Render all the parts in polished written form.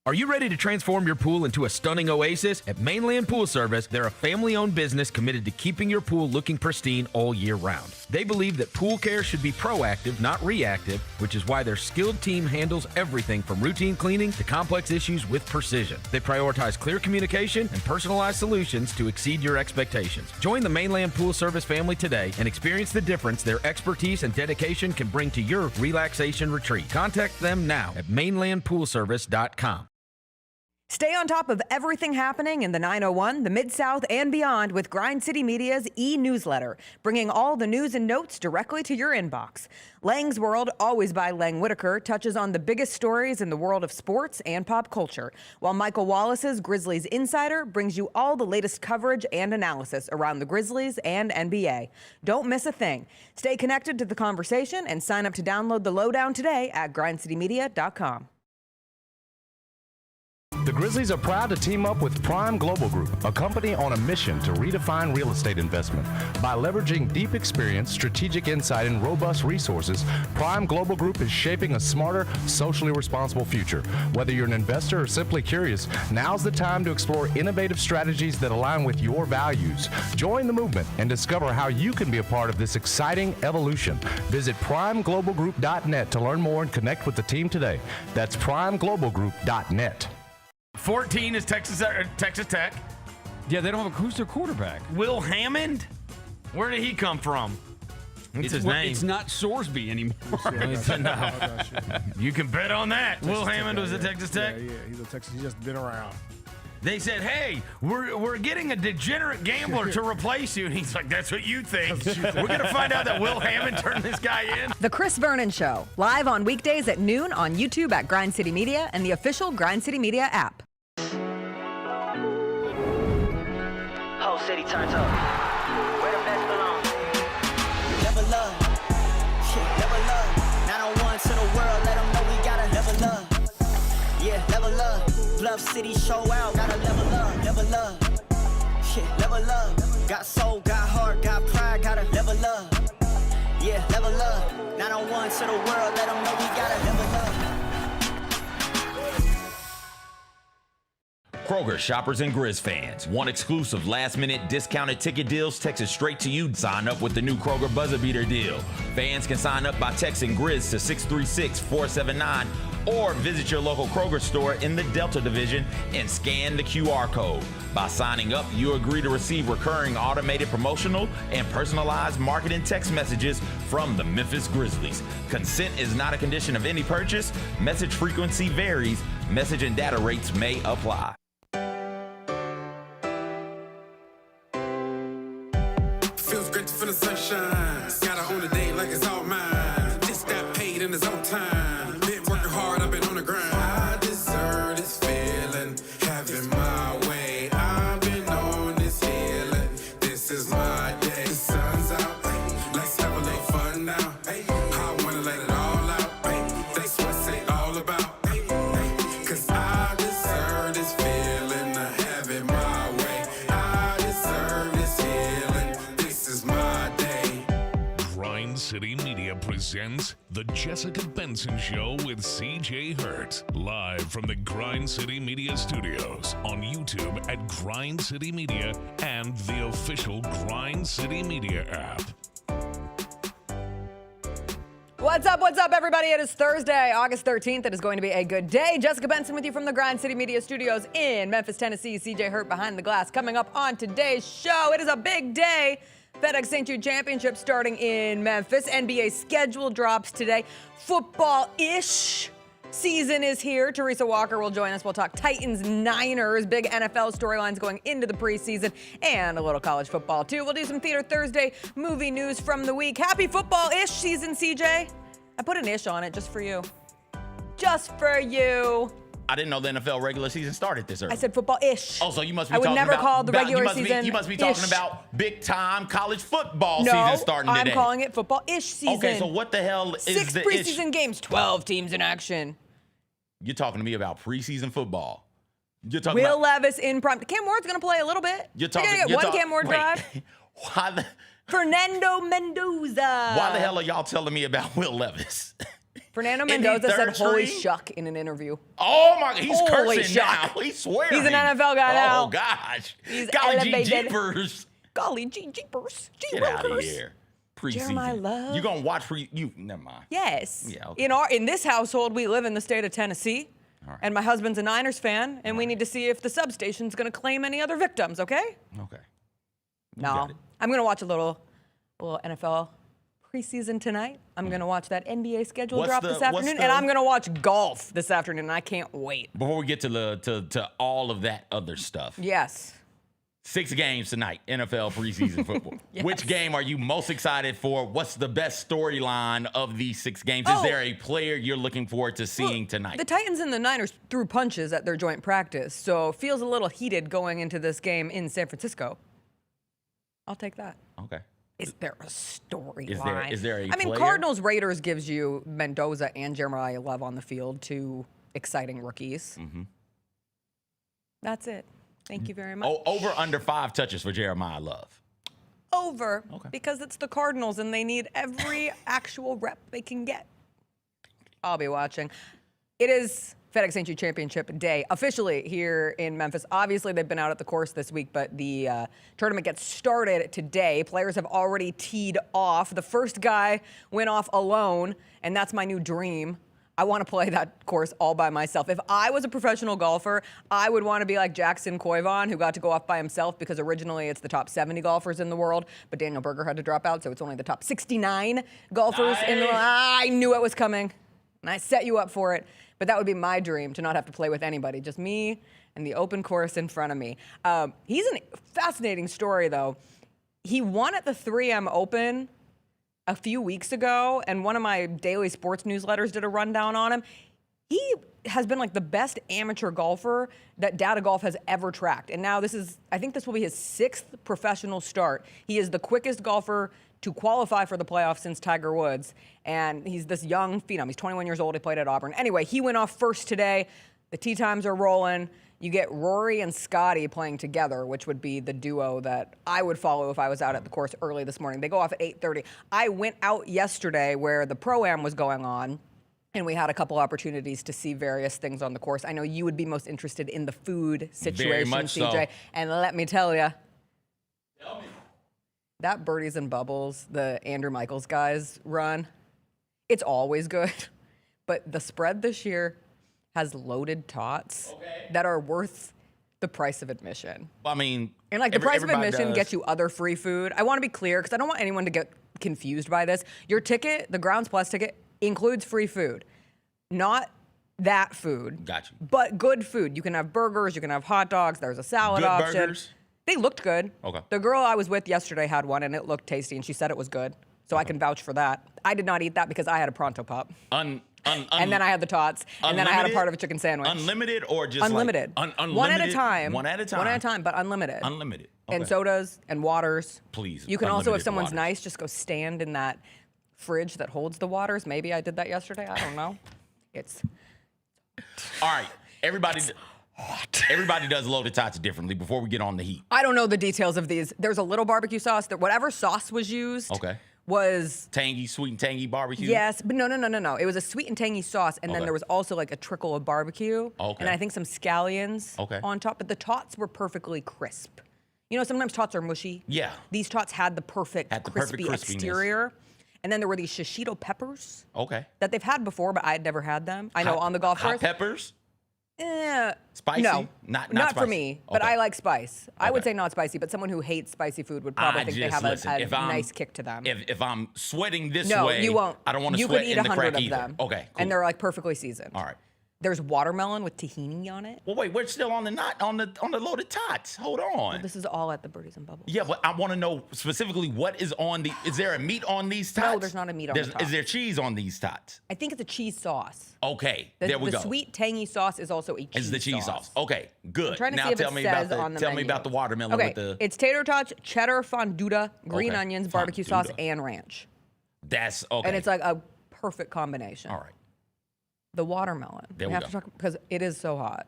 Are you ready to transform your pool into a stunning oasis? At Mainland Pool Service, they're a family-owned business committed to keeping your pool looking pristine all year round. They believe that pool care should be proactive, not reactive, which is why their skilled team handles everything from routine cleaning to complex issues with precision. They prioritize clear communication and personalized solutions to exceed your expectations. Join the Mainland Pool Service family today and experience the difference their expertise and dedication can bring to your relaxation retreat. Contact them now at mainlandpoolservice.com. Stay on top of everything happening in the 901, the Mid-South, and beyond with Grind City Media's e-newsletter, bringing all the news and notes directly to your inbox. Lang's World, always by Lang Whitaker, touches on the biggest stories in the world of sports and pop culture, while Michael Wallace's Grizzlies Insider brings you all the latest coverage and analysis around the Grizzlies and NBA. Don't miss a thing. Stay connected to the conversation and sign up to download the lowdown today at grindcitymedia.com. The Grizzlies are proud to team up with Prime Global Group, a company on a mission to redefine real estate investment. By leveraging deep experience, strategic insight, and robust resources, Prime Global Group is shaping a smarter, socially responsible future. Whether you're an investor or simply curious, now's the time to explore innovative strategies that align with your values. Join the movement and discover how you can be a part of this exciting evolution. Visit primeglobalgroup.net to learn more and connect with the team today. That's primeglobalgroup.net. 14 is Texas Tech. Yeah, they don't have who's their quarterback? Will Hammond? Where did he come from? What's his name? It's not Sorsby anymore. You can bet on that. Will Hammond was at Texas Tech? Yeah, he's a Texas. He's just been around. They said, hey, we're getting a degenerate gambler to replace you. And he's like, that's what you think. We're going to find out that Will Hammond turned this guy in. The Chris Vernon Show, live on weekdays at noon on YouTube at Grind City Media and the official Grind City Media app. Whole city turns up. Where the best belong. Level up. Shit, level up. 901 to the world. Let them know we gotta level up. Yeah, level up. Bluff City show out. Gotta level up. Level up. Shit, level up. Got soul, got heart, got pride. Gotta level up. Yeah, level up. 901 to the world. Let them know we gotta level up. Kroger shoppers and Grizz fans. Want exclusive last-minute discounted ticket deals texted straight to you? Sign up with the new Kroger Buzzer Beater deal. Fans can sign up by texting Grizz to 636-479 or visit your local Kroger store in the Delta Division and scan the QR code. By signing up, you agree to receive recurring automated promotional and personalized marketing text messages from the Memphis Grizzlies. Consent is not a condition of any purchase. Message frequency varies. Message and data rates may apply. Feels great to feel the sunshine. Gotta own the day like it's all mine. Just got paid in his own time. Been working hard, I've been on the grind. I deserve this feeling, having my way. I've been on this healing. This is my day. The sun's out, let's have a little fun now. I wanna let it all out. That's what it's all about. Cause I deserve this feeling, having my way. I deserve this healing. This is my day. Grind City Media presents The Jessica Benson Show with CJ Hurts. Live from the Grind City Media studios on YouTube at Grind City Media and the official Grind City Media app. What's up, everybody? It is Thursday, August 13th. It is going to be a good day. Jessica Benson with you from the Grind City Media Studios in Memphis, Tennessee. CJ Hurt behind the glass. Coming up on today's show, it is a big day. FedEx St. Jude Championship starting in Memphis. NBA schedule drops today. Football-ish season is here. Teresa Walker will join us. We'll talk Titans-Niners, big NFL storylines going into the preseason, and a little college football, too. We'll do some Theater Thursday movie news from the week. Happy football-ish season, CJ. I put an ish on it just for you. Just for you. I didn't know the NFL regular season started this early. I said football-ish. Oh, so you must be I would talking never about, call the regular season you must be talking ish. about big-time college football season starting today. I'm calling it football-ish season. Okay, so what the hell is the ish? 6 preseason games, 12 teams in action. You're talking to me about preseason football. You're talking Will about Levis in prime. Cam Ward's going to play a little bit. You're talking. They're going to get one Cam Ward drive. Why the? Fernando Mendoza. Why the hell are y'all telling me about Will Levis? Fernando In the Mendoza said, third holy string? shuck, in an interview. Oh my! He's Holy cursing shuck. now. He's swearing. He's an NFL guy now. Oh gosh! He's Golly gee elevated. jeepers! Golly gee jeepers. Gee Get out of wilkers. here. Preseason. Jeremiah Love. You gonna watch you? Never mind. Yes. Yeah, okay. In this household, we live in the state of Tennessee. Right. And my husband's a Niners fan, and we need to see if the substation's going to claim any other victims, okay? Okay. No. got it. I'm going to watch a little NFL preseason tonight. I'm going to watch that NBA schedule What's drop the- this what's afternoon, the- and I'm going to watch golf this afternoon, and I can't wait. Before we get to all of that other stuff, Yes. 6 games tonight, NFL preseason football. Yes. Which game are you most excited for? What's the best storyline of these 6 games? Is Oh. there a player you're looking forward to seeing tonight? The Titans and the Niners threw punches at their joint practice, so it feels a little heated going into this game in San Francisco. I'll take that. Okay. Is there a storyline? Is there a I mean, player? Cardinals Raiders gives you Mendoza and Jeremiah Love on the field, 2 exciting rookies. Mm-hmm. That's it. Thank you very much. Oh, over under 5 touches for Jeremiah Love. Over. Okay. Because it's the Cardinals and they need every actual rep they can get. I'll be watching. It is FedEx St. Jude Championship day officially here in Memphis. Obviously, they've been out at the course this week, but the tournament gets started today. Players have already teed off. The first guy went off alone, and that's my new dream. I want to play that course all by myself. If I was a professional golfer, I would want to be like Jackson Koivon, who got to go off by himself because originally it's the top 70 golfers in the world, but Daniel Berger had to drop out, so it's only the top 69 golfers in the world. I knew it was coming, and I set you up for it. But that would be my dream, to not have to play with anybody, just me and the open course in front of me. He's a fascinating story, though. He won at the 3M Open a few weeks ago, and one of my daily sports newsletters did a rundown on him. He has been like the best amateur golfer that Data Golf has ever tracked. And now I think this will be his 6th professional start. He is the quickest golfer to qualify for the playoffs since Tiger Woods. And he's this young phenom. He's 21 years old. He played at Auburn. Anyway, he went off first today. The tee times are rolling. You get Rory and Scotty playing together, which would be the duo that I would follow if I was out at the course early this morning. They go off at 8:30. I went out yesterday where the Pro-Am was going on, and we had a couple opportunities to see various things on the course. I know you would be most interested in the food situation, Very much CJ. so. And let me tell you, that Birdies and Bubbles, the Andrew Michaels guys run, it's always good. But the spread this year has loaded tots that are worth the price of admission. I mean, And like the price of everybody admission does. gets you other free food. I want to be clear because I don't want anyone to get confused by this. Your ticket, the Grounds Plus ticket, includes free food. Not that food. Got you. But good food. You can have burgers, you can have hot dogs, there's a salad Good option. burgers? They looked good. Okay. The girl I was with yesterday had one and it looked tasty and she said it was good. So I can vouch for that. I did not eat that because I had a Pronto Pop. And then I had the tots. And then I had a part of a chicken sandwich. Unlimited or just Unlimited. Like, unlimited? One at a time. One at a time. One at a time, but unlimited. Unlimited. Okay. And sodas and waters. Please, You can also, if unlimited someone's waters. nice, just go stand in that fridge that holds the waters. Maybe I did that yesterday. I don't know. It's All right. Everybody does loaded tots differently before we get on the heat. I don't know the details of these. There's a little barbecue sauce that whatever sauce was used was tangy, sweet and tangy barbecue. yes, but no. It was a sweet and tangy sauce, and then Okay. there was also like a trickle of barbecue, Okay. and I think some scallions Okay. on top. But the tots were perfectly crisp. You know, sometimes tots are mushy. Yeah. These tots had the perfect crispy crispiness. exterior, and then there were these shishito peppers Okay. that they've had before, but I had never had them. I know on the golf hot course. peppers. Spicy? No, not not for spicy. me. But Okay. I like spice. I would Okay. say not spicy, but someone who hates spicy food would probably think they have a nice kick to them. If I'm sweating this No, way, you won't. I don't want to You sweat could eat in the 100 crack of either. them. Okay, cool. And they're like perfectly seasoned. All right. There's watermelon with tahini on it. Well, wait, we're still on the loaded tots. Hold on. This is all at the Birdies and Bubbles. Yeah, but I want to know specifically what is on the. Is there a meat on these tots? No, there's not a meat on the top. Is there cheese on these tots? I think it's a cheese sauce. Okay, The, there we go. The sweet tangy sauce is also a cheese It's the cheese sauce. Okay, good. I'm trying to now see if tell it me says about on the tell me menu. about the watermelon Okay, with the. it's tater tots, cheddar fondue, green Okay, onions, barbecue sauce, fondue. and ranch. That's okay. And it's like a perfect combination. all right. The watermelon. There we have go. to talk because it is so hot.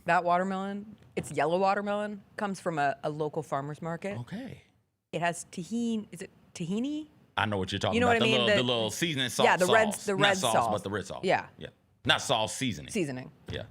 That watermelon, it's yellow watermelon, comes from a local farmer's market. Okay. It has tahini. Is it tahini? I know what you're talking You know about. what I mean? The little seasoning sauce. Yeah, the red Not sauce. but the red sauce. Yeah. Not sauce, seasoning. Seasoning. Yeah.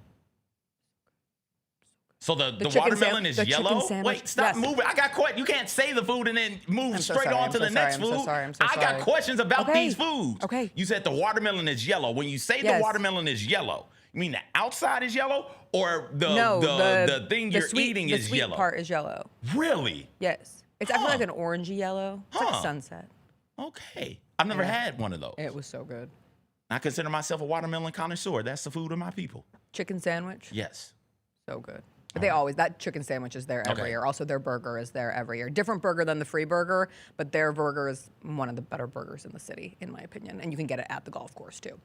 So the chicken watermelon is the chicken yellow? sandwich. Wait, stop Yes. moving. I got questions. You can't say the food and then move straight on to the next food. I'm so I got questions about these foods. Okay. You said the watermelon is yellow. When you say the watermelon is yellow, you mean the outside is yellow or the thing you're eating is yellow? The sweet part is yellow. Really? Yes. It's actually like an orangey yellow. It's like a sunset. Okay. I've never had one of those. It was so good. I consider myself a watermelon connoisseur. That's the food of my people. Chicken sandwich. Yes. So good. But they always, that chicken sandwich is there every year. Also, their burger is there every year. Different burger than the free burger, but their burger is one of the better burgers in the city, in my opinion. And you can get it at the golf course, too.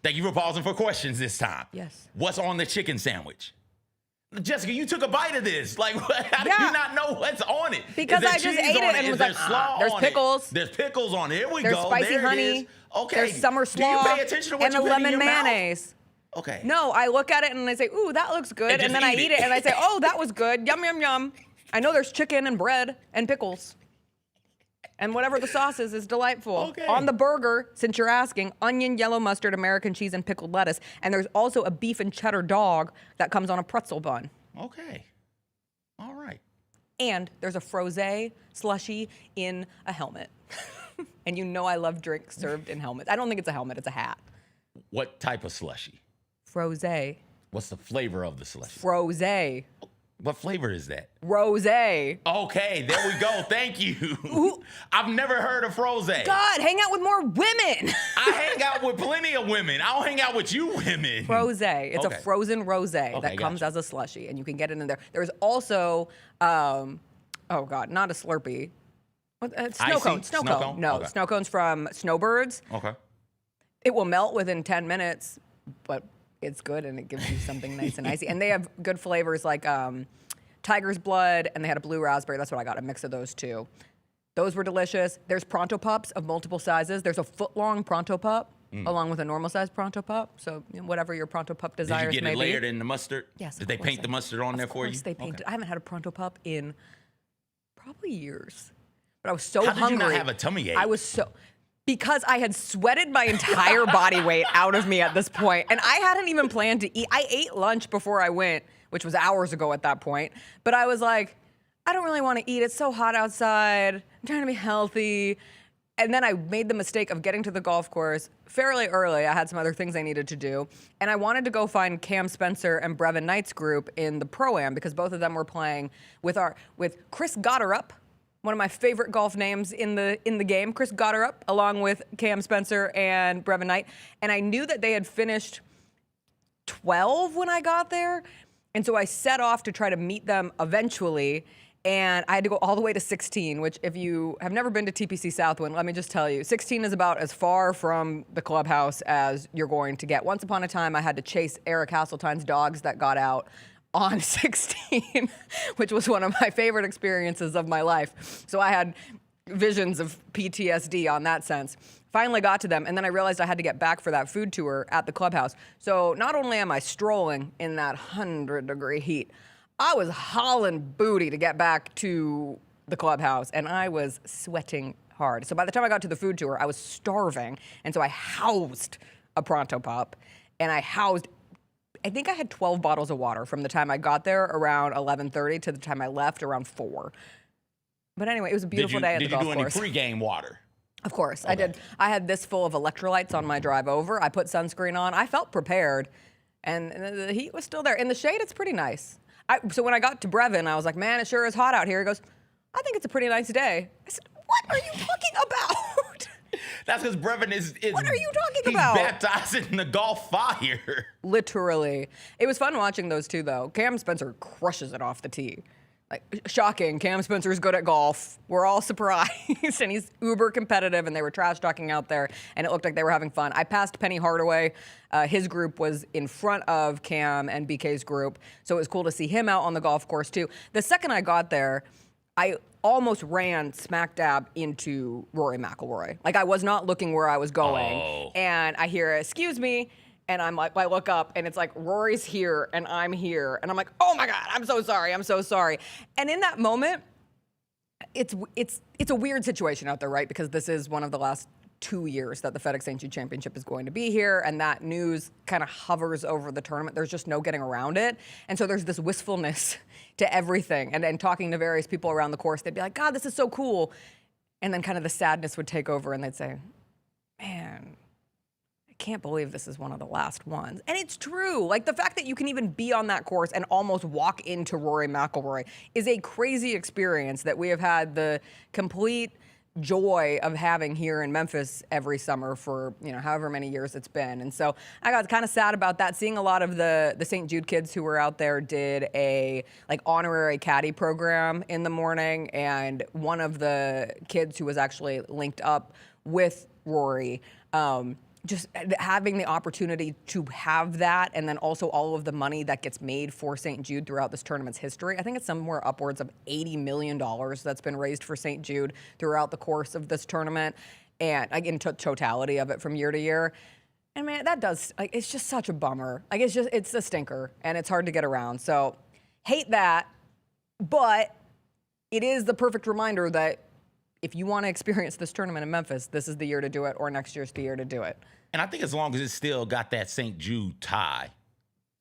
Thank you for pausing for questions this time. Yes. What's on the chicken sandwich? Jessica, you took a bite of this. Like, how do you not know what's on it? Because I just ate it and was like, there's pickles. There's pickles on it. Here we There's go. spicy there honey. It is. Okay. There's summer slaw. Do you pay attention to what and you the put in lemon your mouth? mayonnaise. Okay. No, I look at it and I say, ooh, that looks good. And then I eat it and I say, oh, that was good. Yum, yum, yum. I know there's chicken and bread and pickles. And whatever the sauce is delightful. Okay. On the burger, since you're asking, onion, yellow mustard, American cheese, and pickled lettuce. And there's also a beef and cheddar dog that comes on a pretzel bun. Okay. All right. And there's a frosé slushy in a helmet. And you know I love drinks served in helmets. I don't think it's a helmet, it's a hat. What type of slushy? Frosé. What's the flavor of the slushy? Frosé. What flavor is that? Rosé. Okay, there we go. Thank you. I've never heard of frosé. God, hang out with more women. I hang out with plenty of women. I don't hang out with you women. Frosé. It's a frozen rosé that gotcha. comes as a slushy, and you can get it in there. There's also, oh God, not a Slurpee. Snow cone. Snow cone. No, snow cones from Snowbirds. Okay. It will melt within 10 minutes, but it's good and it gives you something nice and icy. And they have good flavors like tiger's blood, and they had a blue raspberry. That's what I got, a mix of those two. Those were delicious. There's Pronto Pups of multiple sizes. There's a foot-long Pronto Pup along with a normal-sized Pronto Pup. So whatever your Pronto Pup desires may be. Did you get it layered in the mustard? Yes. Did they paint the mustard on there for you? Of course they painted. I haven't had a Pronto Pup in probably years. But I was so hungry. How did you not have a tummy ache? I was so... Because I had sweated my entire body weight out of me at this point, and I hadn't even planned to eat. I ate lunch before I went, which was hours ago at that point. But I was like, I don't really want to eat. It's so hot outside. I'm trying to be healthy. And then I made the mistake of getting to the golf course fairly early. I had some other things I needed to do. And I wanted to go find Cam Spencer and Brevin Knight's group in the Pro-Am because both of them were playing with Chris Gotterup, one of my favorite golf names in the game, Chris Gotterup, along with Cam Spencer and Brevin Knight. And I knew that they had finished 12 when I got there. And so I set off to try to meet them eventually. And I had to go all the way to 16, which if you have never been to TPC Southwind, let me just tell you, 16 is about as far from the clubhouse as you're going to get. Once upon a time, I had to chase Eric Hasseltine's dogs that got out on 16, which was one of my favorite experiences of my life. So I had visions of PTSD on that sense. Finally got to them, and then I realized I had to get back for that food tour at the clubhouse. So not only am I strolling in that 100-degree heat, I was hauling booty to get back to the clubhouse, and I was sweating hard. So by the time I got to the food tour, I was starving, and so I housed a Pronto Pup, and I think I had 12 bottles of water from the time I got there around 11:30 to the time I left around 4. But anyway, it was a beautiful day at the golf course. Did you do any pregame water? Of course, I did. I had this full of electrolytes on my drive over. I put sunscreen on. I felt prepared, and the heat was still there. In the shade, it's pretty nice. So when I got to Brevin, I was like, man, it sure is hot out here. He goes, I think it's a pretty nice day. I said, what are you talking about? That's because Brevin is what are you talking about? He's baptized in the golf fire. Literally. It was fun watching those two, though. Cam Spencer crushes it off the tee. Like, shocking. Cam Spencer's good at golf. We're all surprised. And he's uber competitive, and they were trash talking out there, and it looked like they were having fun. I passed Penny Hardaway. His group was in front of Cam and BK's group, so it was cool to see him out on the golf course, too. The second I got there, I almost ran smack dab into Rory McIlroy. Like, I was not looking where I was going. Oh. And I hear, excuse me. And I'm like, I look up and it's like, Rory's here and I'm here. And I'm like, oh my God, I'm so sorry. I'm so sorry. And in that moment, it's a weird situation out there, right? Because this is one of the last 2 years that the FedEx St. Jude Championship is going to be here, and that news kind of hovers over the tournament. There's just no getting around it. And so there's this wistfulness to everything. And talking to various people around the course, they'd be like, God, this is so cool. And then kind of the sadness would take over, and they'd say, man, I can't believe this is one of the last ones. And it's true. Like, the fact that you can even be on that course and almost walk into Rory McIlroy is a crazy experience that we have had the complete joy of having here in Memphis every summer for, however many years it's been. And so I got kind of sad about that. Seeing a lot of the St. Jude kids who were out there did a honorary caddy program in the morning, and one of the kids who was actually linked up with Rory, just having the opportunity to have that, and then also all of the money that gets made for St. Jude throughout this tournament's history. I think it's somewhere upwards of $80 million that's been raised for St. Jude throughout the course of this tournament, and in totality of it from year to year. And man, that does, it's just such a bummer. It's a stinker, and it's hard to get around. So hate that, but it is the perfect reminder that if you want to experience this tournament in Memphis, this is the year to do it, or next year's the year to do it. And I think as long as it's still got that St. Jude tie,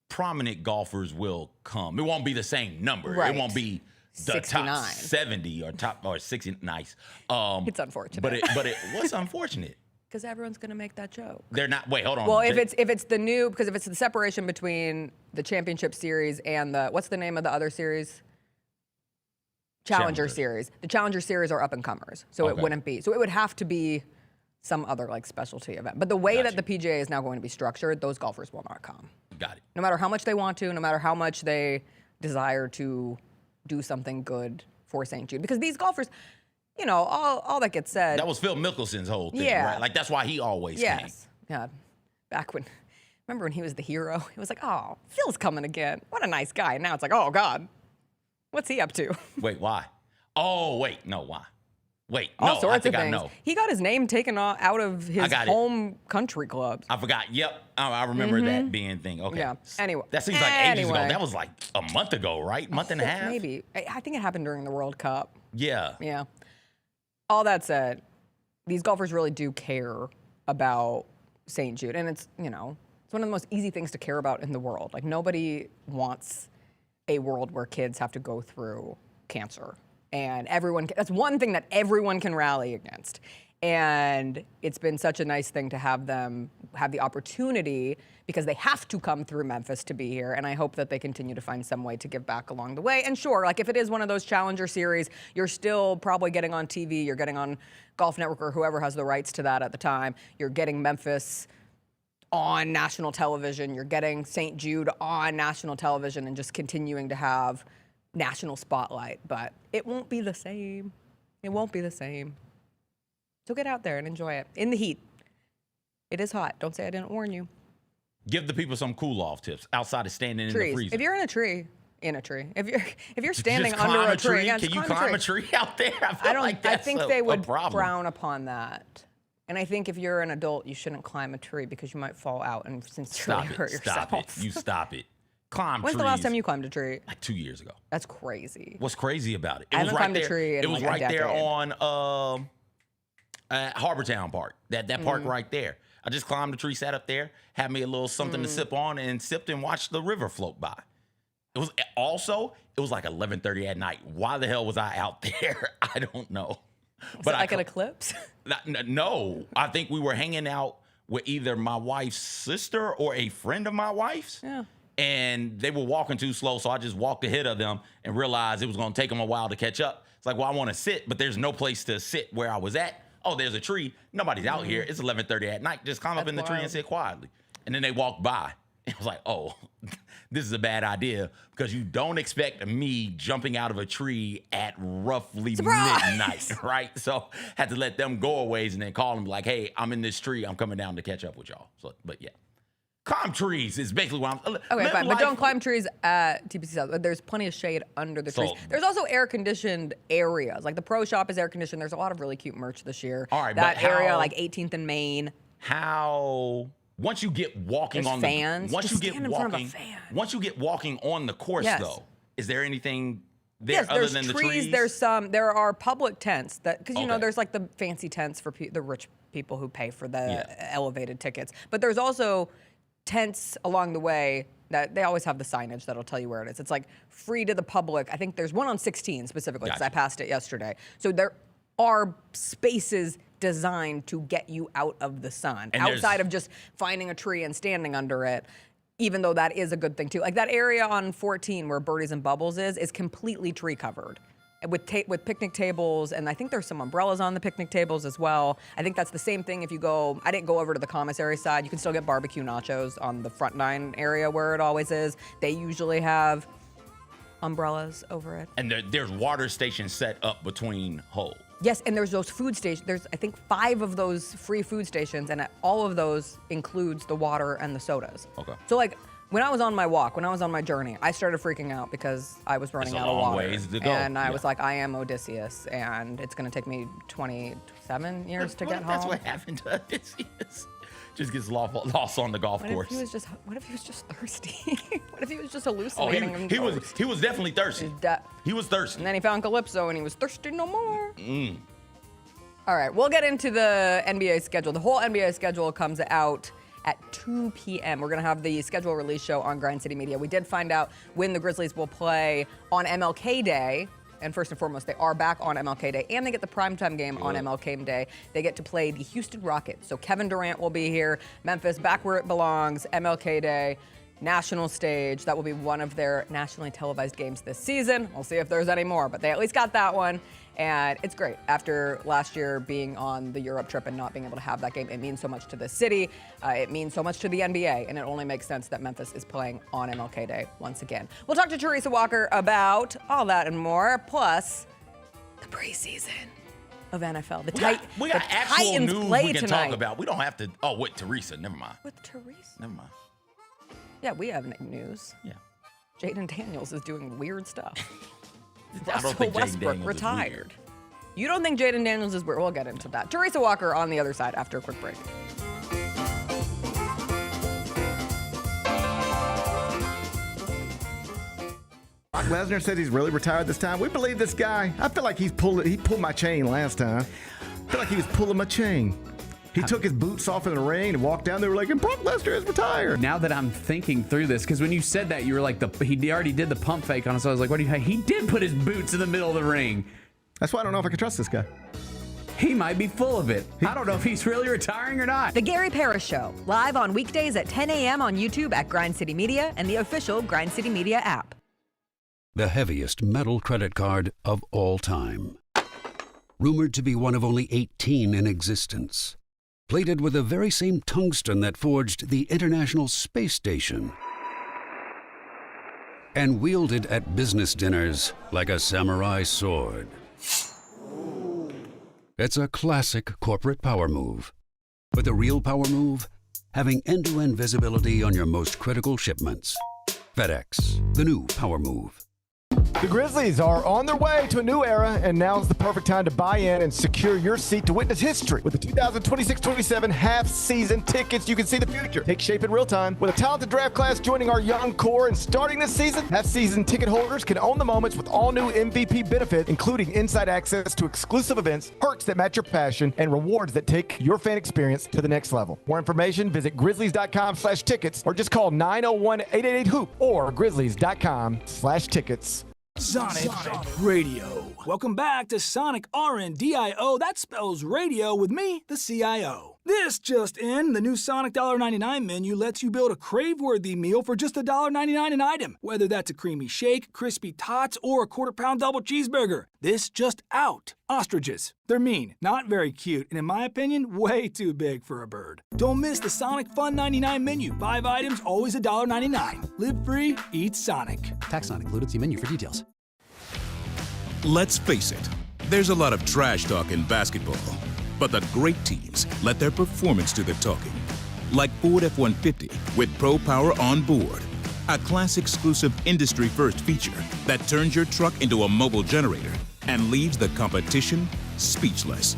prominent golfers will come. It won't be the same number. Right. It won't be the 69. top 70 or 60. Nice. It's unfortunate. But what's unfortunate? Because everyone's going to make that joke. They're not. Wait, hold on. Well, if it's the separation between the championship series and what's the name of the other series? Challenger Series. The Challenger Series are up and comers, so it wouldn't be. So it would have to be some other specialty event. But the way that the PGA is now going to be structured, those golfers will not come. Got it. No matter how much they want to, no matter how much they desire to do something good for St. Jude, because these golfers, all that gets said. That was Phil Mickelson's whole thing, right? That's why he always came. God, remember when he was the hero? It was like, oh, Phil's coming again. What a nice guy. And now it's like, oh God. What's he up to? Wait, why? Oh, wait, no, why? Wait, all no, sorts I think of things. I know. He got his name taken out of his home country clubs. I forgot. Yep, I remember that being thing. Okay. Yeah. Anyway, that seems like ages ago. That was like a month ago, right? Month and a half. Maybe. I think it happened during the World Cup. Yeah. Yeah. All that said, these golfers really do care about St. Jude, and it's it's one of the most easy things to care about in the world. Like, nobody wants a world where kids have to go through cancer. And that's one thing that everyone can rally against. And it's been such a nice thing to have them have the opportunity, because they have to come through Memphis to be here. And I hope that they continue to find some way to give back along the way. And sure, if it is one of those Challenger Series, you're still probably getting on TV, you're getting on Golf Network or whoever has the rights to that at the time. You're getting Memphis on national television, you're getting St. Jude on national television, and just continuing to have national spotlight. But it won't be the same. It won't be the same. So get out there and enjoy it in the heat. It is hot. Don't say I didn't warn you. Give the people some cool-off tips outside of standing Trees. in the freezer. If you're in a tree. If you're standing just under climb a tree, can you climb a tree out there? I think they would frown upon that. And I think if you're an adult, you shouldn't climb a tree because you might fall out and sincerely hurt yourself. Stop it. You stop it. Climb When's trees. the last time you climbed a tree? Like 2 years ago. That's crazy. What's crazy about it? I haven't climbed a tree in It was like right a there decade. on Harbortown Park. That park right there. I just climbed the tree, sat up there, had me a little something to sip on, and sipped and watched the river float by. It was like 11:30 at night. Why the hell was I out there? I don't know. Was it like an eclipse? No, I think we were hanging out with either my wife's sister or a friend of my wife's. Yeah. And they were walking too slow, so I just walked ahead of them and realized it was going to take them a while to catch up. It's like, well, I want to sit, but there's no place to sit where I was at. Oh, there's a tree. Nobody's out here. It's 11:30 at night. Just climb up in the tree and sit quietly. And then they walked by. It was like, oh, this is a bad idea, because you don't expect me jumping out of a tree at roughly midnight, right? So had to let them go a ways and then call them like, hey, I'm in this tree. I'm coming down to catch up with y'all. So, but yeah. Climb trees is basically what I'm... Okay, fine, but don't climb trees at TPC South. There's plenty of shade under the trees. There's also air-conditioned areas. Like the pro shop is air-conditioned. There's a lot of really cute merch this year. All right, that area, like 18th and Main. How... Once you get walking There's on fans. the... Once Just you get stand in front of a walking... fan. Once you get walking on the course, Yes. though, is there anything there yes, other there's than the trees. trees? There are public tents that, because you know, Okay. there's like the fancy tents for the rich people who pay for the elevated tickets. But there's also tents along the way that they always have the signage that'll tell you where it is. It's like free to the public. I think there's one on 16 specifically because I passed it yesterday. So there are spaces designed to get you out of the sun, And outside of just finding a tree and standing under it. Even though that is a good thing too. Like that area on 14 where Birdies and Bubbles is completely tree covered. With picnic tables, and I think there's some umbrellas on the picnic tables as well. I think that's the same thing if you go, I didn't go over to the commissary side. You can still get barbecue nachos on the front 9 area where it always is. They usually have umbrellas over it. And there's water stations set up between holes. Yes, and there's those food stations. There's, I think, 5 of those free food stations, and all of those includes the water and the sodas. Okay. So, like, when I was on my walk, when I was on my journey, I started freaking out because I was running out of water. Ways to go. And I was like, I am Odysseus, and it's going to take me 27 years to get home. That's what happened to Odysseus. Just gets lost on the golf course. What if he was just thirsty? What if he was just Oh, hallucinating? he was definitely thirsty. He was thirsty. And then he found Calypso, and he was thirsty no more. All right, we'll get into the NBA schedule. The whole NBA schedule comes out at 2 p.m. We're going to have the schedule release show on Grind City Media. We did find out when the Grizzlies will play on MLK Day. And first and foremost, they are back on MLK Day, and they get the primetime game on MLK Day. They get to play the Houston Rockets. So Kevin Durant will be here. Memphis, back where it belongs. MLK Day, national stage. That will be one of their nationally televised games this season. We'll see if there's any more, but they at least got that one. And it's great. After last year being on the Europe trip and not being able to have that game, it means so much to the city. It means so much to the NBA, and it only makes sense that Memphis is playing on MLK Day once again. We'll talk to Teresa Walker about all that and more, plus the preseason of NFL. We got actual Titans news play we can tonight. talk about. We don't have to. Oh, with Teresa. Never mind. With Teresa? Never mind. Yeah, we have news. Yeah. Jayden Daniels is doing weird stuff. I don't think Jayden Westbrook Daniels is retired. weird. You don't think Jayden Daniels is weird? We'll get into that. Teresa Walker on the other side after a quick break. Brock Lesnar said he's really retired this time. We believe this guy. I feel like he pulled my chain last time. I feel like he was pulling my chain. He took his boots off in the rain and walked down. They were like, and Brock Lesnar is retired. Now that I'm thinking through this, because when you said that, you were like, he already did the pump fake on us. So I was like, what do you? He did put his boots in the middle of the ring. That's why I don't know if I can trust this guy. He might be full of it. I don't know if he's really retiring or not. The Gary Parrish Show, live on weekdays at 10 a.m. on YouTube at Grind City Media and the official Grind City Media app. The heaviest metal credit card of all time. Rumored to be one of only 18 in existence. Plated with the very same tungsten that forged the International Space Station. And wielded at business dinners like a samurai sword. It's a classic corporate power move. But the real power move? Having end-to-end visibility on your most critical shipments. FedEx, the new power move. The Grizzlies are on their way to a new era, and now's the perfect time to buy in and secure your seat to witness history. With the 2026-27 half-season tickets, you can see the future take shape in real time. With a talented draft class joining our young core and starting this season, half-season ticket holders can own the moments with all new MVP benefits, including inside access to exclusive events, perks that match your passion, and rewards that take your fan experience to the next level. More information, visit grizzlies.com/tickets or just call 901-888-HOOP or grizzlies.com/tickets. Sonic Radio. Welcome back to Sonic RNDIO. That spells radio with me, the CIO. This just in, the new Sonic $1.99 menu lets you build a crave-worthy meal for just $1.99 an item. Whether that's a creamy shake, crispy tots, or a quarter-pound double cheeseburger. This just out. Ostriches. They're mean, not very cute, and in my opinion, way too big for a bird. Don't miss the Sonic Fun 99 menu. 5 items, always $1.99. Live free, eat Sonic. Tax not included. See menu for details. Let's face it, there's a lot of trash talk in basketball. But the great teams let their performance do the talking. Like Ford F-150 with Pro Power on board. A class-exclusive industry-first feature that turns your truck into a mobile generator and leaves the competition speechless.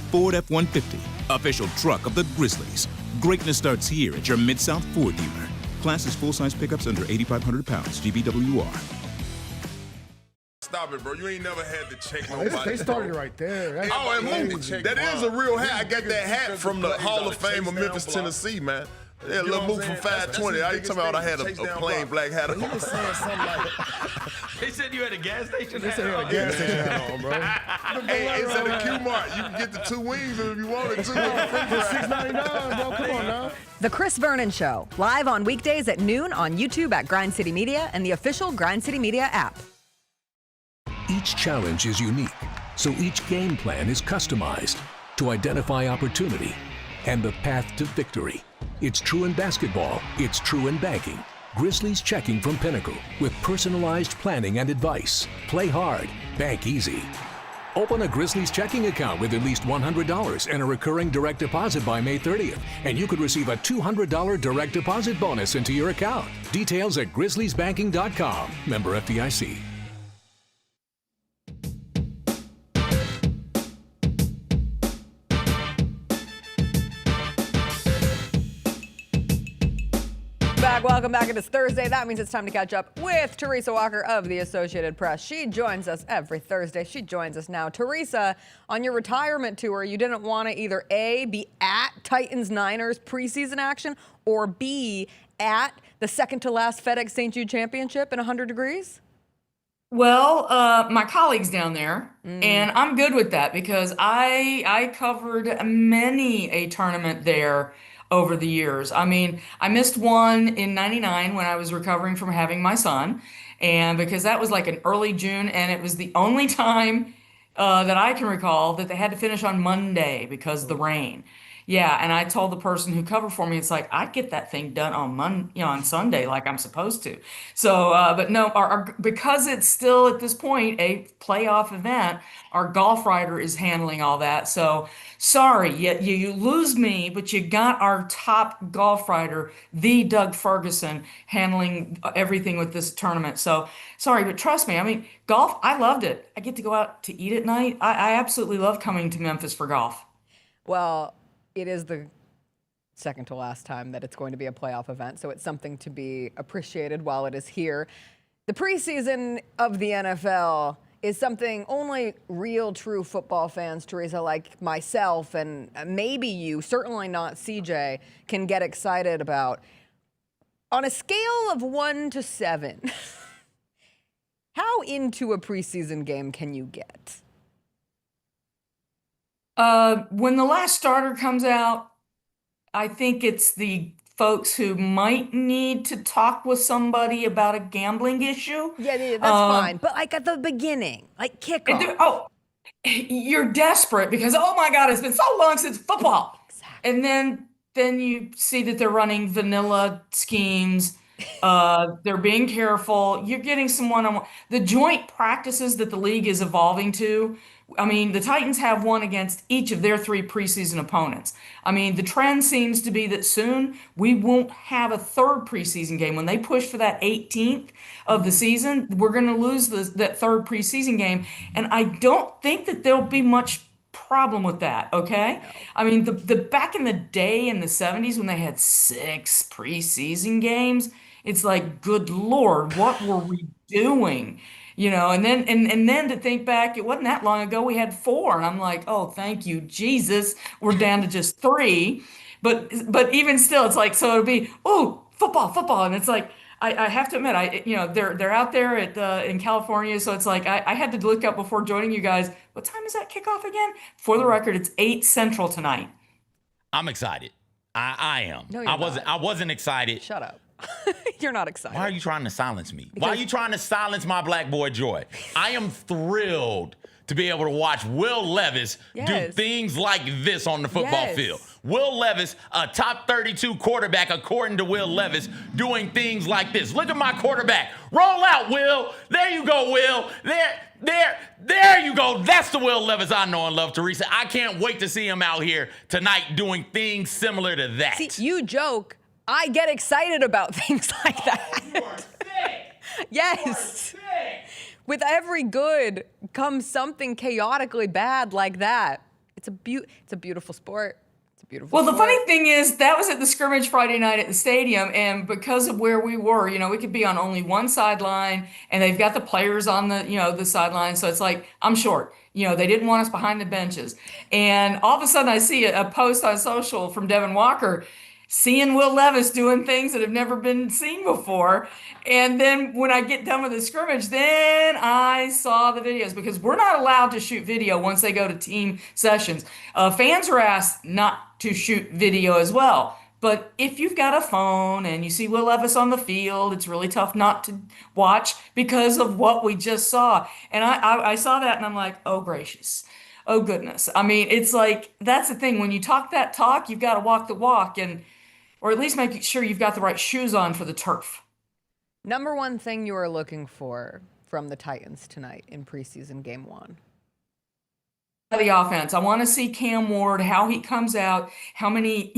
Ford F-150, official truck of the Grizzlies. Greatness starts here at your Mid-South Ford dealer. Class is full-size pickups under 8,500 pounds, GVWR. Stop stop it, bro. You ain't never had to check They nobody. started right there. Oh, and move. That is a real hat. I got that hat from the Hall of Fame of Memphis, Tennessee, man. Yeah, little move from 520. How you talking about I had a plain black hat on? He was saying something like, They said you had a gas station they hat said he had a on. gas station hat on, bro. Hey, it's at the Q Mart. You can get the 2 wings if you wanted to. For $6.99, bro. Come on now. The Chris Vernon Show, live on weekdays at noon on YouTube at Grind City Media and the official Grind City Media app. Each challenge is unique, so each game plan is customized to identify opportunity and the path to victory. It's true in basketball, it's true in banking. Grizzlies Checking from Pinnacle with personalized planning and advice. Play hard, bank easy. Open a Grizzlies checking account with at least $100 and a recurring direct deposit by May 30th, and you could receive a $200 direct deposit bonus into your account. Details at grizzliesbanking.com. Member FDIC. Welcome back. It is Thursday. That means it's time to catch up with Teresa Walker of the Associated Press. She joins us every Thursday. She joins us now. Teresa, on your retirement tour, you didn't want to either A, be at Titans-Niners preseason action, or B, at the second to last FedEx St. Jude Championship in 100 degrees? Well, my colleagues down there, and I'm good with that because I covered many a tournament there over the years. I mean, I missed one in '99 when I was recovering from having my son, and because that was like an early June, and it was the only time that I can recall that they had to finish on Monday because of the rain. Yeah, and I told the person who covered for me, it's like, I'd get that thing done on on Sunday like I'm supposed to. So, but no, because it's still at this point a playoff event, our golf writer is handling all that. So, sorry, you lose me, but you got our top golf writer, the Doug Ferguson, handling everything with this tournament. So, sorry, but trust me, I mean, golf, I loved it. I get to go out to eat at night. I absolutely love coming to Memphis for golf. Well, it is the second to last time that it's going to be a playoff event, so it's something to be appreciated while it is here. The preseason of the NFL is something only real, true football fans, Teresa, like myself and maybe you, certainly not CJ, can get excited about. On a scale of 1 to 7, how into a preseason game can you get? When the last starter comes out, I think it's the folks who might need to talk with somebody about a gambling issue. Yeah, that's fine. But like at the beginning, like kickoff. You're desperate because, oh my God, it's been so long since football. Exactly. And then you see that they're running vanilla schemes. They're being careful. You're getting some one-on-one. The joint practices that the league is evolving to, I mean, the Titans have one against each of their 3 preseason opponents. I mean, the trend seems to be that soon we won't have a third preseason game. When they push for that 18th of the season, we're going to lose that third preseason game. And I don't think that there'll be much problem with that, okay? I mean, the back in the day in the 70s when they had 6 preseason games, it's like, good Lord, what were we doing? You know, and then to think back, it wasn't that long ago we had 4, and I'm like, oh, thank you, Jesus, we're down to just 3. But even still, it's like, so it'll be, oh, football, and it's like, I have to admit, they're out there in California, so it's like I had to look up before joining you guys. What time is that kickoff again? For the record, it's 8 Central tonight. I'm excited. I am. No, you're not. I wasn't excited. Shut up. You're not excited. Why are you trying to silence me? Why are you trying to silence my black boy joy? I am thrilled to be able to watch Will Levis do things like this on the football field. Will Levis, a top 32 quarterback, according to Will Levis, doing things like this. Look at my quarterback. Roll out, Will. There you go, Will. There you go. That's the Will Levis I know and love, Teresa. I can't wait to see him out here tonight doing things similar to that. See, you joke. I get excited about things like that. You are sick. Yes. With every good comes something chaotically bad like that. It's a beautiful sport. It's a Beautiful. Well, the funny thing is that was at the scrimmage Friday night at the stadium, and because of where we were, we could be on only one sideline, and they've got the players on the, the sideline. So it's like, I'm short. They didn't want us behind the benches. And all of a sudden I see a post on social from Devin Walker seeing Will Levis doing things that have never been seen before. And then when I get done with the scrimmage, then I saw the videos, because we're not allowed to shoot video once they go to team sessions. Fans are asked not to shoot video as well. But if you've got a phone and you see Will Levis on the field, it's really tough not to watch because of what we just saw. And I saw that and I'm like, oh, gracious. Oh, goodness. I mean, it's like, that's the thing. When you talk that talk, you've got to walk the walk, or at least make sure you've got the right shoes on for the turf. Number one thing you are looking for from the Titans tonight in preseason game 1? The offense. I want to see Cam Ward, how he comes out, how many,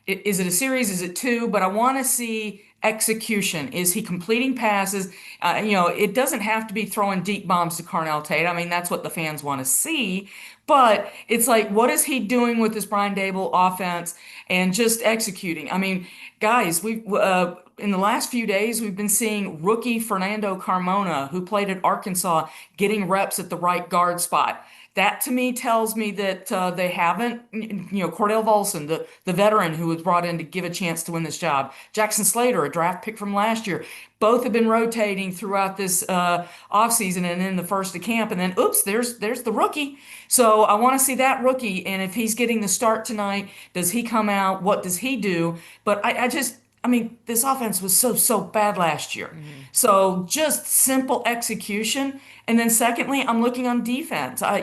is it a series? Is it 2? But I want to see execution. Is he completing passes? It doesn't have to be throwing deep bombs to Carnell Tate. I mean, that's what the fans want to see. But it's like, what is he doing with this Brian Dable offense and just executing? I mean, guys, in the last few days, we've been seeing rookie Fernando Carmona, who played at Arkansas, getting reps at the right guard spot. That to me tells me that they haven't, Cordell Volson, the veteran who was brought in to give a chance to win this job. Jackson Slater, a draft pick from last year. Both have been rotating throughout this offseason and in the first of camp. And then, oops, there's the rookie. So I want to see that rookie. And if he's getting the start tonight, does he come out? What does he do? But I mean, this offense was so bad last year. Mm-hmm. So just simple execution. And then secondly, I'm looking on defense. I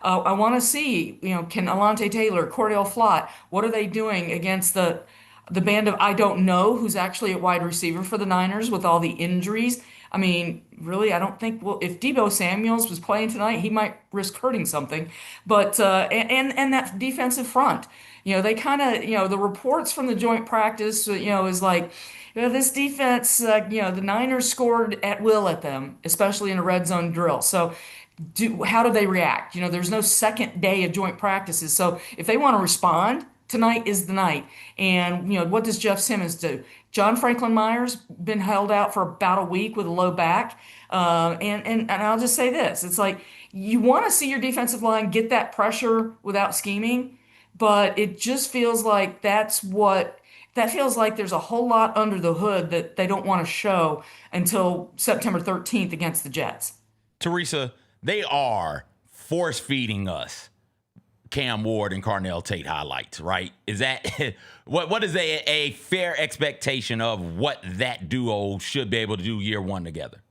want to see, can Alontae Taylor, Cordell Flott, what are they doing against the band of I don't know who's actually a wide receiver for the Niners with all the injuries? I mean, really, I don't think, if Deebo Samuels was playing tonight, he might risk hurting something. But, and that defensive front, they kind of, the reports from the joint practice, is like, this defense, the Niners scored at will at them, especially in a red zone drill. So how do they react? There's no second day of joint practices. So if they want to respond, tonight is the night. And, what does Jeff Simmons do? John Franklin Myers been held out for about a week with a low back. And I'll just say this. It's like, you want to see your defensive line get that pressure without scheming, but it just feels like that feels like there's a whole lot under the hood that they don't want to show until September 13th against the Jets. Teresa, they are force feeding us Cam Ward and Carnell Tate highlights, right? Is that what is a fair expectation of what that duo should be able to do year 1 together?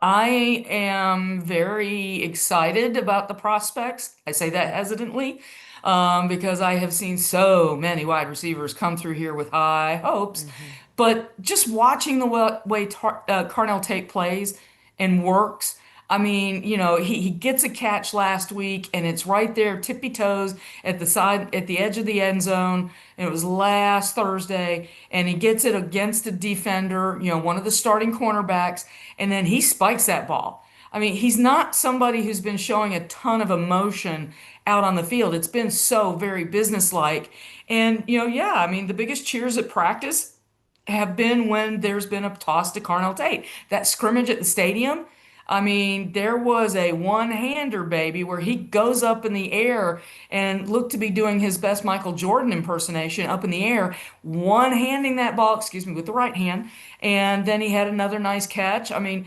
I am very excited about the prospects. I say that hesitantly because I have seen so many wide receivers come through here with high hopes. Mm-hmm. But just watching the way Carnell Tate plays and works, I mean, he gets a catch last week, and it's right there, tippy toes at the edge of the end zone. And it was last Thursday, and he gets it against a defender, one of the starting cornerbacks, and then he spikes that ball. I mean, he's not somebody who's been showing a ton of emotion out on the field. It's been so very businesslike. And, I mean, the biggest cheers at practice have been when there's been a toss to Carnell Tate. That scrimmage at the stadium, I mean, there was a one-hander, baby, where he goes up in the air and looked to be doing his best Michael Jordan impersonation up in the air, one-handing that ball, with the right hand, and then he had another nice catch. I mean,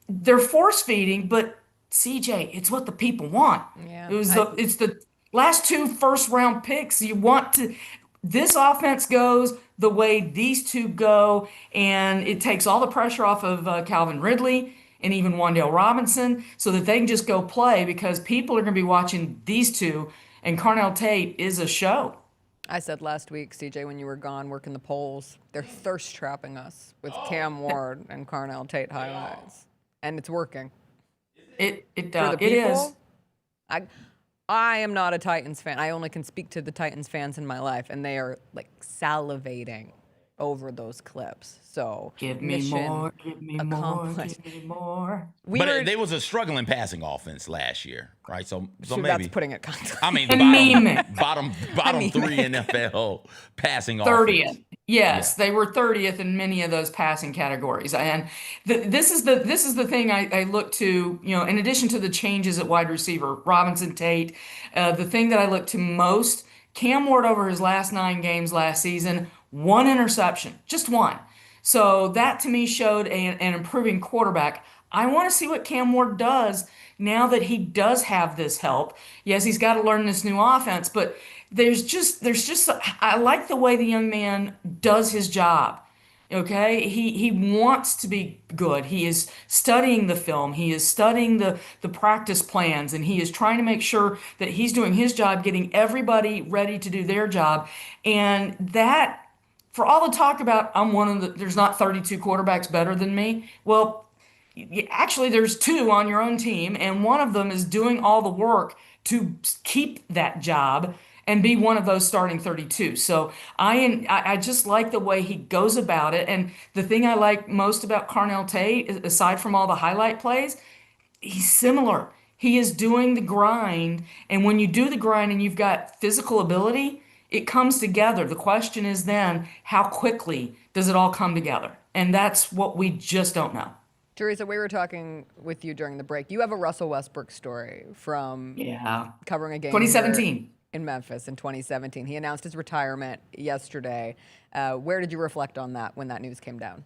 they're force-feeding, but CJ, it's what the people want. Yeah, it's the last 2 first-round picks. This offense goes the way these two go, and it takes all the pressure off of Calvin Ridley and even Wan'Dale Robinson, so that they can just go play, because people are going to be watching these two, and Carnell Tate is a show. I said last week, CJ, when you were gone working the polls, they're thirst trapping us with Cam Ward and Carnell Tate highlights, and it's working. It is. I am not a Titans fan. I only can speak to the Titans fans in my life, and they are like salivating over those clips. So Give me mission more, give me more, accomplished. give me more. There was a struggling passing offense last year, right? So Sure, maybe that's putting it context. I mean, Anemic. bottom three NFL passing 30th. offense. Yes, they were 30th in many of those passing categories. And this is the thing I look to, in addition to the changes at wide receiver, Robinson, Tate, the thing that I look to most, Cam Ward over his last 9 games last season, 1 interception, just 1. So that to me showed an improving quarterback. I want to see what Cam Ward does now that he does have this help. Yes, he's got to learn this new offense, but there's just I like the way the young man does his job. Okay, he wants to be good. He is studying the film. He is studying the practice plans, and he is trying to make sure that he's doing his job, getting everybody ready to do their job. And that, for all the talk about there's not 32 quarterbacks better than me. Well, actually, there's 2 on your own team, and one of them is doing all the work to keep that job and be one of those starting 32. So I just like the way he goes about it. And the thing I like most about Carnell Tate, aside from all the highlight plays, he's similar. He is doing the grind. And when you do the grind and you've got physical ability, it comes together. The question is then, how quickly does it all come together? And that's what we just don't know. Teresa, we were talking with you during the break. You have a Russell Westbrook story from covering a game 2017 in Memphis in 2017. He announced his retirement yesterday. Where did you reflect on that when that news came down?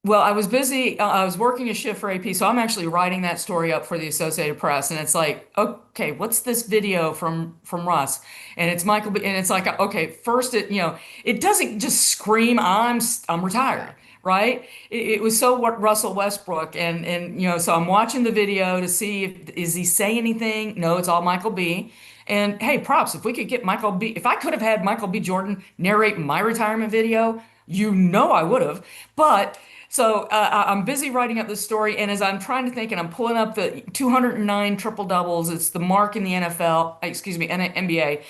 Well, I was busy. I was working a shift for AP, so I'm actually writing that story up for the Associated Press. And it's like, okay, what's this video from Russ? And it's Michael B. And it's like, okay, first it doesn't just scream, I'm retired, right? It was so Russell Westbrook, and so I'm watching the video to see is he say anything? No, it's all Michael B. And hey, props, if we could get Michael B. If I could have had Michael B. Jordan narrate my retirement video, I would have. But so I'm busy writing up this story, and as I'm trying to think, and I'm pulling up the 209 triple doubles, it's the mark in the NBA.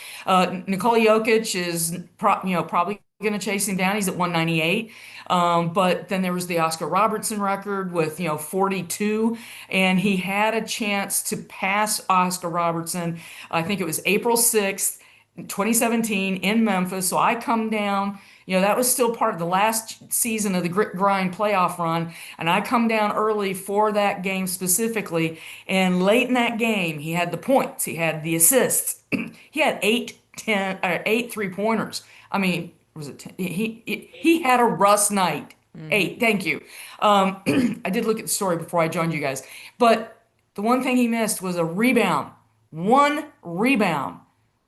Nikola Jokic is probably going to chase him down. He's at 198. But then there was the Oscar Robertson record with 42, and he had a chance to pass Oscar Robertson. I think it was April 6th, 2017 in Memphis. So I come down. That was still part of the last season of the Grit Grind playoff run. And I come down early for that game specifically. And late in that game, he had the points. He had the assists. He had 8 3-pointers. I mean, was it 10? He had a Russ night. 8, thank you. I did look at the story before I joined you guys. But the one thing he missed was a rebound. 1 rebound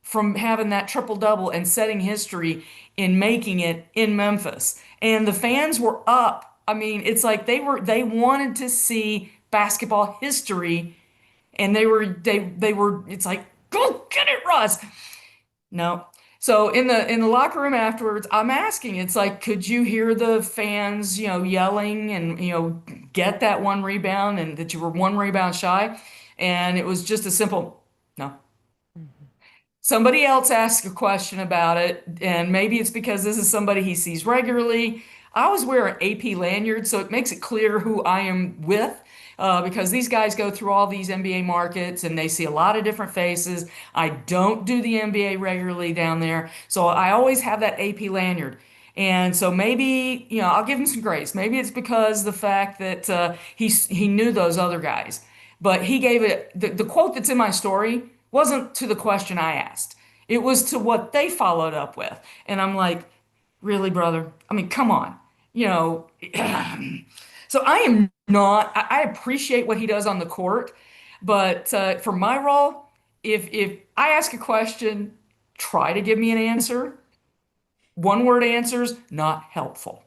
from having that triple-double and setting history in making it in Memphis. And the fans were up. I mean, it's like they wanted to see basketball history, and they were it's like, go get it, Russ. No. So in the locker room afterwards, I'm asking, it's like, could you hear the fans, yelling and, get that 1 rebound and that you were 1 rebound shy? And it was just a simple, no. Somebody else asked a question about it, and maybe it's because this is somebody he sees regularly. I always wear an AP lanyard, so it makes it clear who I am with, because these guys go through all these NBA markets, and they see a lot of different faces. I don't do the NBA regularly down there, so I always have that AP lanyard. And so maybe, I'll give him some grace. Maybe it's because the fact that he knew those other guys. But he gave it, the quote that's in my story wasn't to the question I asked. It was to what they followed up with. And I'm like, really, brother? I mean, come on. So I appreciate what he does on the court. But for my role, if I ask a question, try to give me an answer. 1-word answers, not helpful.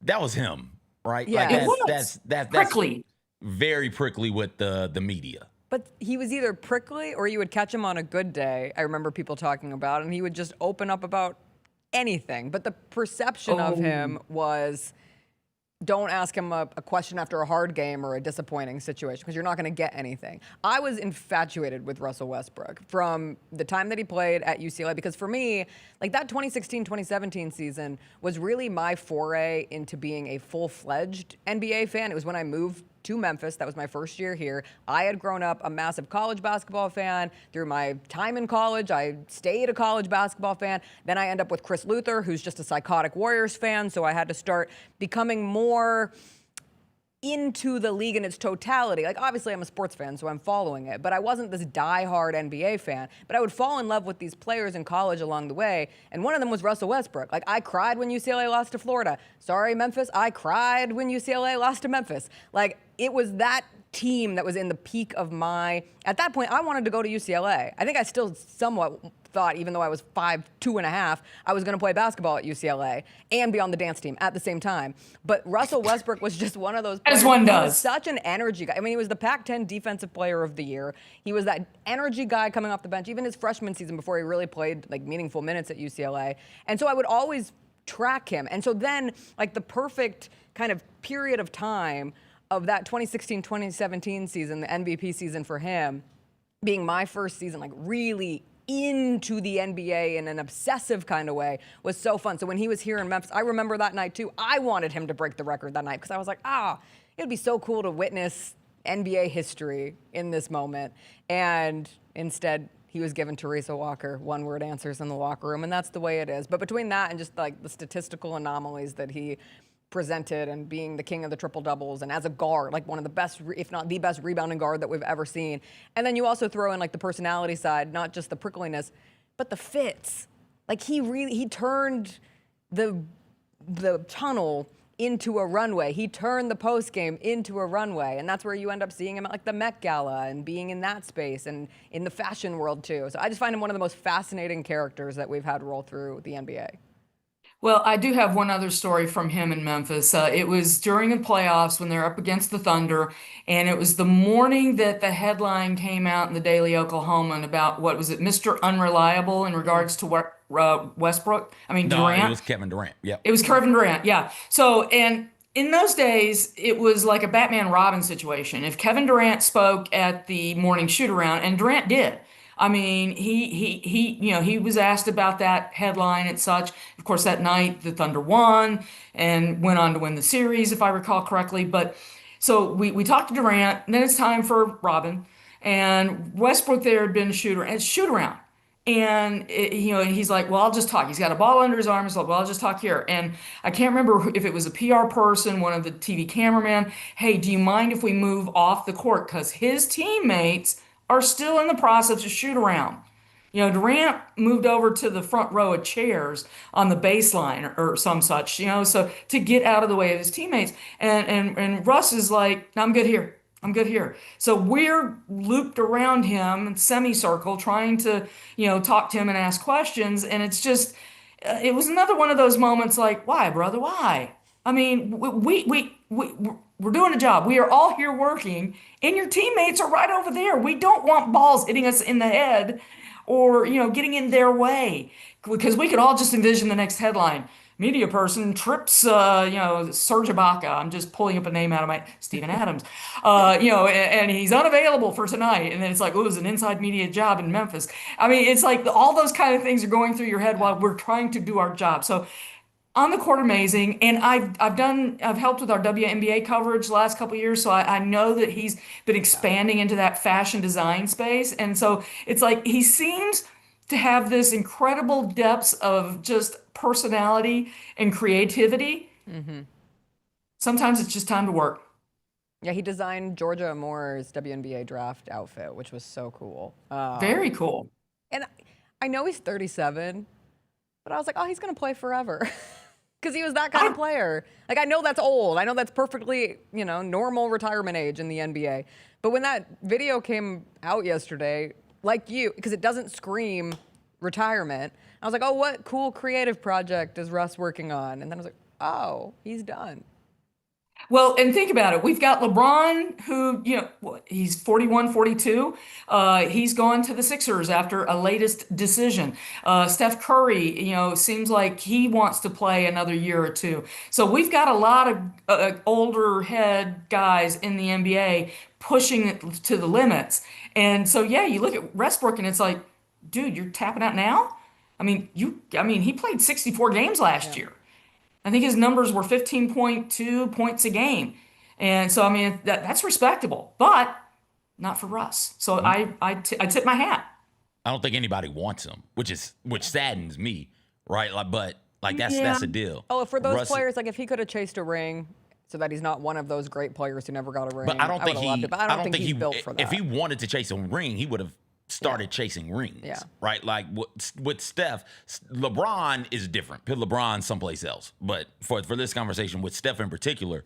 That was him, right? Yeah. That's prickly. Very prickly with the media. But he was either prickly or you would catch him on a good day. I remember people talking about, and he would just open up about anything. But the perception of him was don't ask him a question after a hard game or a disappointing situation because you're not going to get anything. I was infatuated with Russell Westbrook from the time that he played at UCLA because for me, like that 2016-2017 season was really my foray into being a full-fledged NBA fan. It was when I moved to Memphis. That was my first year here. I had grown up a massive college basketball fan. Through my time in college, I stayed a college basketball fan. Then I end up with Chris Luther, who's just a psychotic Warriors fan. So I had to start becoming more into the league in its totality. Like, obviously, I'm a sports fan, so I'm following it. But I wasn't this diehard NBA fan. But I would fall in love with these players in college along the way. And one of them was Russell Westbrook. Like, I cried when UCLA lost to Florida. Sorry, Memphis. I cried when UCLA lost to Memphis. Like, it was that team that was in the peak of my... At that point, I wanted to go to UCLA. I think I still somewhat thought, even though I was 5'2.5", I was going to play basketball at UCLA and be on the dance team at the same time. But Russell Westbrook was just one of those players. As one does. He was such an energy guy. I mean, he was the Pac-10 Defensive Player of the Year. He was that energy guy coming off the bench, even his freshman season before he really played like meaningful minutes at UCLA. And so I would always track him. And so then, like, the perfect kind of period of time of that 2016-2017 season, the MVP season for him, being my first season, like really into the NBA in an obsessive kind of way, was so fun. So when he was here in Memphis, I remember that night too. I wanted him to break the record that night because I was like, it'd be so cool to witness NBA history in this moment. And instead, he was given Teresa Walker one-word answers in the locker room, and that's the way it is. But between that and just like the statistical anomalies that he presented and being the king of the triple doubles and as a guard, like one of the best, if not the best rebounding guard that we've ever seen. And then you also throw in like the personality side, not just the prickliness, but the fits. Like he turned the tunnel into a runway. He turned the post game into a runway. And that's where you end up seeing him at like the Met Gala and being in that space and in the fashion world too. So I just find him one of the most fascinating characters that we've had roll through the NBA. Well, I do have one other story from him in Memphis. It was during the playoffs when they're up against the Thunder, and it was the morning that the headline came out in the Daily Oklahoman about, what was it, Mr. Unreliable in regards to what Westbrook? I mean, Durant? No, it was Kevin Durant. Yeah. It was Kevin Durant, yeah. So, and in those days, it was like a Batman-Robin situation. If Kevin Durant spoke at the morning shoot-around, and Durant did, I mean, he was asked about that headline and such. Of course, that night the Thunder won and went on to win the series, if I recall correctly. But so we talked to Durant, and then it's time for Robin, and Westbrook there had been shoot around. And he's like, well, I'll just talk. He's got a ball under his arm. He's like, well, I'll just talk here. And I can't remember if it was a PR person, one of the TV cameramen. Hey, do you mind if we move off the court? Because his teammates are still in the process of shoot around. Durant moved over to the front row of chairs on the baseline or some such, so to get out of the way of his teammates. And Russ is like, no, I'm good here. I'm good here. So we're looped around him in semicircle trying to, talk to him and ask questions. And it's just, it was another one of those moments like, why, brother, why? I mean, we're doing a job. We are all here working, and your teammates are right over there. We don't want balls hitting us in the head or, getting in their way, because we could all just envision the next headline. Media person trips, Serge Ibaka. I'm just pulling up a name out of my Steven Adams, and he's unavailable for tonight. And then it's like, oh, it was an inside media job in Memphis. I mean, it's like all those kind of things are going through your head while we're trying to do our job. So on the court, amazing. And I've helped with our WNBA coverage the last couple of years, so I know that he's been expanding into that fashion design space. And so it's like he seems to have this incredible depths of just personality and creativity. Mm-hmm. Sometimes it's just time to work. Yeah, he designed Georgia Moore's WNBA draft outfit, which was so cool. Very cool. And I know he's 37, but I was like, oh, he's going to play forever. Because he was that kind of player. Like, I know that's old. I know that's perfectly, normal retirement age in the NBA. But when that video came out yesterday, like you, because it doesn't scream retirement, I was like, oh, what cool creative project is Russ working on? And then I was like, oh, he's done. Well, and think about it. We've got LeBron, who, he's 41, 42. He's gone to the Sixers after a latest decision. Steph Curry, seems like he wants to play another year or two. So we've got a lot of older head guys in the NBA pushing it to the limits. And so, yeah, you look at Westbrook and it's like, dude, you're tapping out now? He played 64 games last year. I think his numbers were 15.2 points a game. And so, that's respectable, but not for Russ. So I tip my hat. I don't think anybody wants him, which saddens me, right? That's a deal. Oh, for those players, if he could have chased a ring so that he's not one of those great players who never got a ring. But I don't think I don't think he's built for that. If he wanted to chase a ring, he would have started chasing rings, right? Like with Steph, LeBron is different. Put LeBron someplace else. But for this conversation with Steph in particular,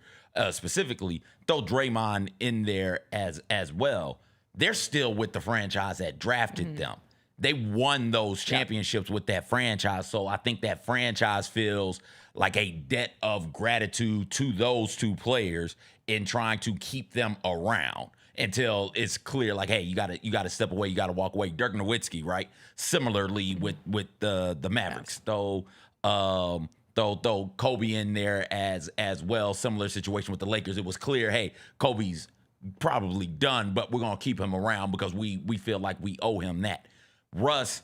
specifically, throw Draymond in there as well. They're still with the franchise that drafted them. They won those championships with that franchise. So I think that franchise feels like a debt of gratitude to those two players in trying to keep them around until it's clear, like, hey, you gotta step away, you gotta walk away. Dirk Nowitzki, right? Similarly with the Mavericks, though Kobe in there as well. Similar situation with the Lakers. It was clear, hey, Kobe's probably done, but we're gonna keep him around because we feel like we owe him that. Russ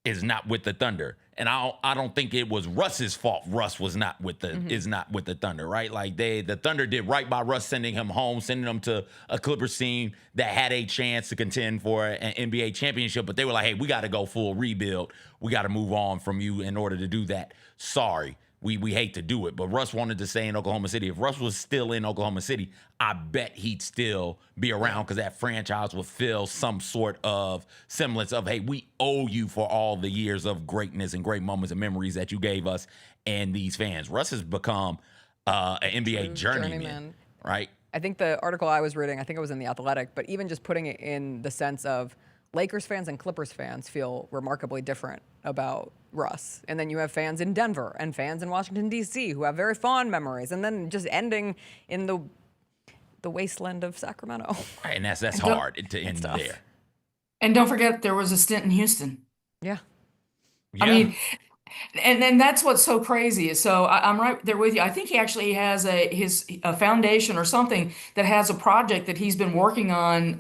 is not with the Thunder, and I don't think it was Russ's fault. Russ was not with the Thunder, right? Like the Thunder did right by Russ, sending him home, sending him to a Clippers team that had a chance to contend for an NBA championship, but they were like, hey, we got to go full rebuild. We got to move on from you in order to do that. Sorry. We hate to do it, but Russ wanted to stay in Oklahoma City. If Russ was still in Oklahoma City, I bet he'd still be around because that franchise would feel some sort of semblance of, hey, we owe you for all the years of greatness and great moments and memories that you gave us and these fans. Russ has become an NBA journeyman, right? I think the article I was reading, I think it was in The Athletic, but even just putting it in the sense of Lakers fans and Clippers fans feel remarkably different about Russ. And then you have fans in Denver and fans in Washington, D.C. who have very fond memories. And then just ending in the wasteland of Sacramento. Right, and that's hard to end there. And don't forget, there was a stint in Houston. Yeah. And that's what's so crazy. So I'm right there with you. I think he actually has a foundation or something that has a project that he's been working on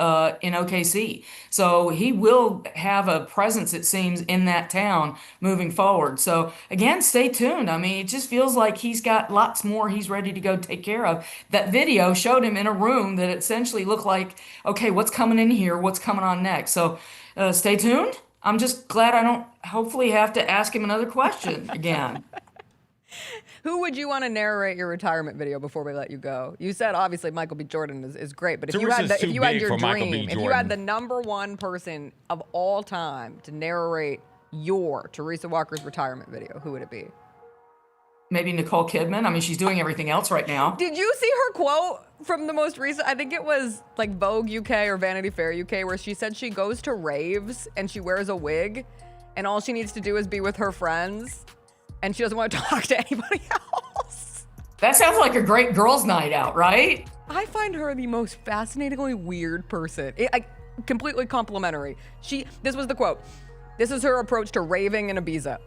in OKC. So he will have a presence, it seems, in that town moving forward. So again, stay tuned. It just feels like he's got lots more he's ready to go take care of. That video showed him in a room that essentially looked like, okay, what's coming in here? What's coming on next? So stay tuned. I'm just glad I don't hopefully have to ask him another question again. Who would you want to narrate your retirement video before we let you go? You said obviously Michael B. Jordan is great, but if you had your dream, if you had the number one person of all time to narrate your Teresa Walker's retirement video, who would it be? Maybe Nicole Kidman. She's doing everything else right now. Did you see her quote from the most recent? I think it was like Vogue UK or Vanity Fair UK, where she said she goes to raves and she wears a wig and all she needs to do is be with her friends and she doesn't want to talk to anybody else. That sounds like a great girls' night out, right? I find her the most fascinatingly weird person. Completely complimentary. This was the quote. This is her approach to raving in Ibiza.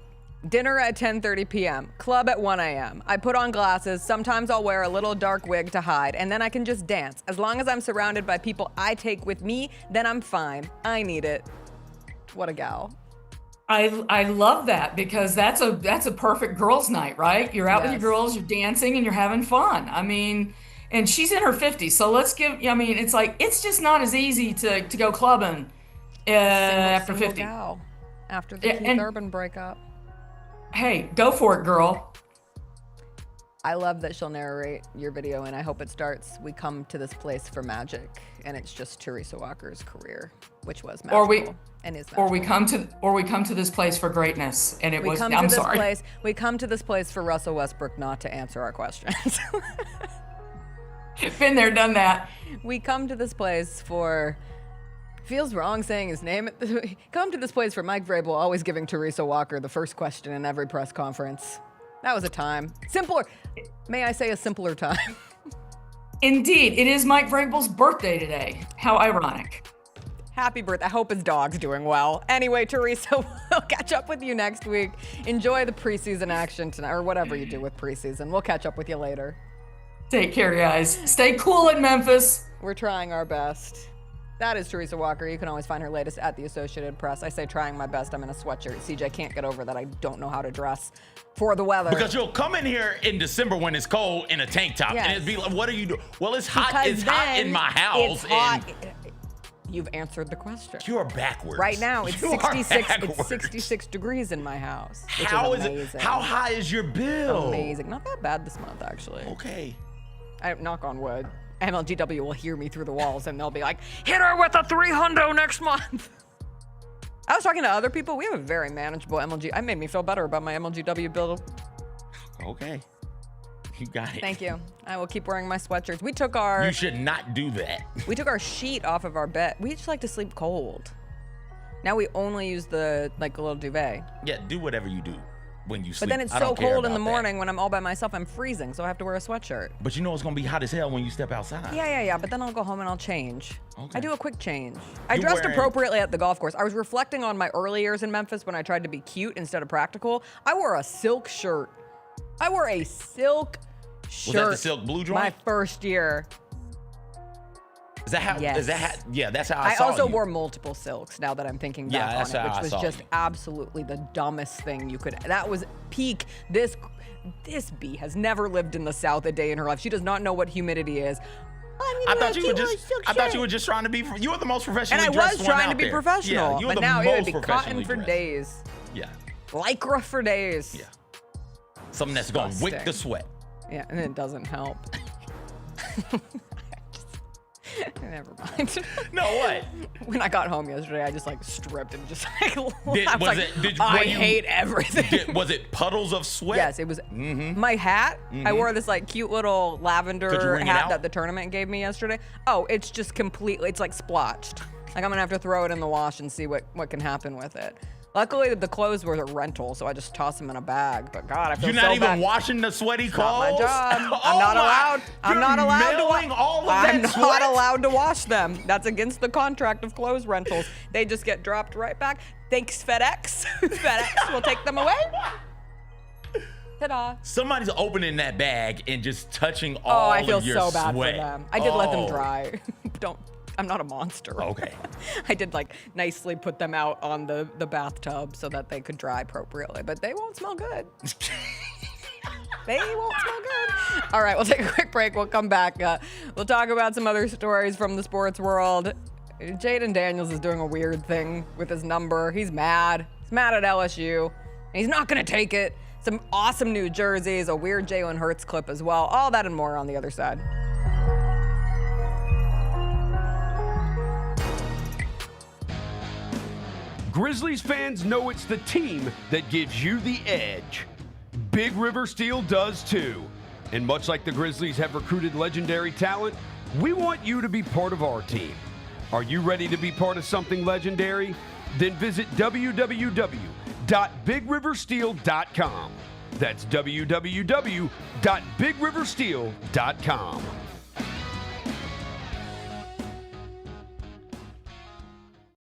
Dinner at 10:30 p.m., club at 1 a.m. I put on glasses, sometimes I'll wear a little dark wig to hide, and then I can just dance. As long as I'm surrounded by people I take with me, then I'm fine. I need it. What a gal. I love that because that's a perfect girls' night, right? You're out with your girls, you're dancing, and you're having fun. And she's in her 50s, so let's give, it's like, it's just not as easy to go clubbing after 50. Gal. After the Keith Urban breakup. Hey, go for it, girl. I love that she'll narrate your video, and I hope it starts, we come to this place for magic, and it's just Teresa Walker's career, which was magical and is magical. Or we come to this place for greatness, and it was, I'm sorry. We come to this place for Russell Westbrook not to answer our questions. Been there, done that. We come to this place for... Feels wrong saying his name. Come to this place for Mike Vrabel always giving Teresa Walker the first question in every press conference. That was a time. Simpler. May I say a simpler time? Indeed, it is Mike Vrabel's birthday today. How ironic. Happy birthday. I hope his dog's doing well. Anyway, Teresa, we'll catch up with you next week. Enjoy the preseason action tonight, or whatever you do with preseason. We'll catch up with you later. Take care, guys. Stay cool in Memphis. We're trying our best. That is Teresa Walker. You can always find her latest at the Associated Press. I say trying my best. I'm in a sweatshirt. CJ can't get over that. I don't know how to dress for the weather. Because you'll come in here in December when it's cold in a tank top, Yes. and it'd be like, what are you doing? Well, it's hot. Because It's hot then in my house. It's hot. And You've answered the question. you're backwards. Right now, it's You are 66. It's backwards. 66 degrees in my house. Which How is is amazing. it? How high is your bill? Amazing. Not that bad this month, actually. Okay. I knock on wood. MLGW will hear me through the walls, and they'll be like, "Hit her with a 300 next month." I was talking to other people. We have a very manageable MLG. I made me feel better about my MLGW bill. Okay. You got it. Thank you. I will keep wearing my sweatshirts. We took our You should not do that. we took our sheet off of our bed. We just like to sleep cold. Now we only use the a little duvet. Yeah, do whatever you do when you sleep. But then it's I so don't care cold in the about that. morning when I'm all by myself. I'm freezing, so I have to wear a sweatshirt. But you know it's gonna be hot as hell when you step outside. Yeah. But then I'll go home and I'll change. Okay. I do a quick change. I You dressed wearing- appropriately at the golf course. I was reflecting on my early years in Memphis when I tried to be cute instead of practical. I wore a silk shirt. I wore a silk shirt. Was that the silk blue joint? My first year. Is that how? Yes. Is that how? Yeah, that's how I I saw also you. wore multiple silks now that I'm thinking Yeah, back that's on it, how which I was saw just you. absolutely the dumbest thing you could. That was peak. This bee has never lived in the South a day in her life. She does not know what humidity is. I thought you were just trying to be. You were the most And professionally I dressed was one trying out to be there. professional, Yeah, you were but the now it most would be cotton professionally for dressed. days. Yeah, Lycra for days. Yeah. Something that's gonna wick Disgusting. the sweat. Yeah, and it doesn't help. Never mind. No, what? When I got home yesterday, I just stripped and just I was Was like, it? I hate everything. Was it puddles of sweat? Yes, it was. My hat, I wore this cute little Could you lavender wring it hat out? that the tournament gave me yesterday. Oh, it's just completely, it's splotched. I'm gonna have to throw it in the wash and see what can happen with it. Luckily, the clothes were a rental, so I just tossed them in a bag. But God, I feel You're so not even bad. washing the sweaty It's clothes? not my job. Oh I'm not my- allowed. I'm not You're allowed to mailing wash. all of I'm that not sweat? allowed to wash them. That's against the contract of clothes rentals. They just get dropped right back. Thanks, FedEx. FedEx will take them away. Ta-da. Somebody's opening that bag and just touching all I feel of your so bad sweat. for them. I did let them Oh. dry. I'm not a monster. Okay. I did nicely put them out on the bathtub so that they could dry appropriately, but they won't smell good. They won't smell good. All right, we'll take a quick break. We'll come back. We'll talk about some other stories from the sports world. Jayden Daniels is doing a weird thing with his number. He's mad. He's mad at LSU, and he's not going to take it. Some awesome new jerseys, a weird Jalen Hurts clip as well. All that and more on the other side. Grizzlies fans know it's the team that gives you the edge. Big River Steel does too. And much like the Grizzlies have recruited legendary talent, we want you to be part of our team. Are you ready to be part of something legendary? Then visit www.bigriversteel.com. That's www.bigriversteel.com.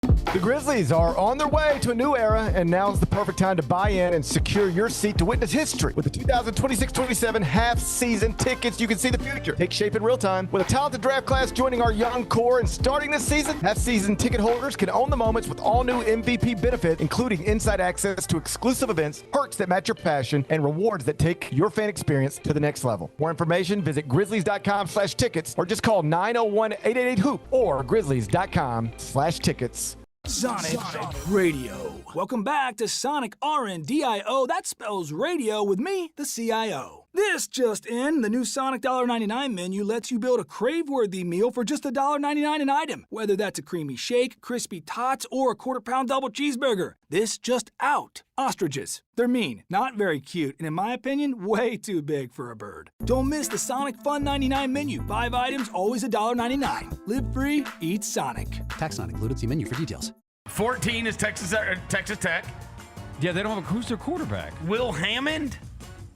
The Grizzlies are on their way to a new era, and now's the perfect time to buy in and secure your seat to witness history. With the 2026-27 half-season tickets, you can see the future take shape in real time. With a talented draft class joining our young core and starting this season, half-season ticket holders can own the moments with all new MVP benefit, including inside access to exclusive events, perks that match your passion, and rewards that take your fan experience to the next level. More information, visit grizzlies.com/tickets or just call 901-888-HOOP or grizzlies.com/tickets. Sonic Radio. Welcome back to Sonic RNDIO. That spells radio with me, the CIO. This just in, the new Sonic $1.99 menu lets you build a crave-worthy meal for just $1.99 an item. Whether that's a creamy shake, crispy tots, or a quarter-pound double cheeseburger. This just out. Ostriches. They're mean, not very cute, and in my opinion, way too big for a bird. Don't miss the Sonic Fun 99 menu. 5 items, always $1.99. Live free, eat Sonic. Tax not included. See menu for details. 14 is Texas Tech. Yeah, they don't have who's their quarterback? Will Hammond?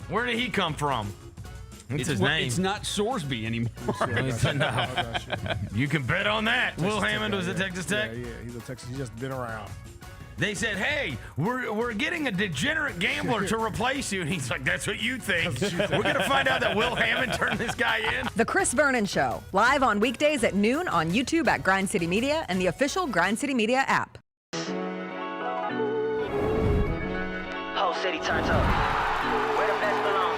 Where did he come from? It's his name. It's not Sorsby anymore. You can bet on that. Will Hammond was at Texas Tech. Yeah, he's a Texas. He's just been around. They said, hey, we're getting a degenerate gambler to replace you. And he's like, that's what you think. We're going to find out that Will Hammond turned this guy in. The Chris Vernon Show, live on weekdays at noon on YouTube at Grind City Media and the official Grind City Media app. Whole city turns up. Where the best belong.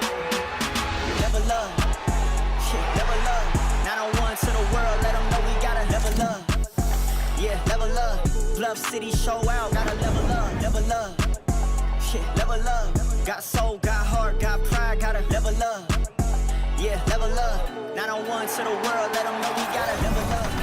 Never love. Shit, never love. 901 to the world, let them know we gotta never love. Yeah, never love. Bluff City show out, gotta level up, never love. Shit, never love. Got soul, got heart, got pride, gotta never love. Yeah, never love. 901 to the world, let them know we gotta never love.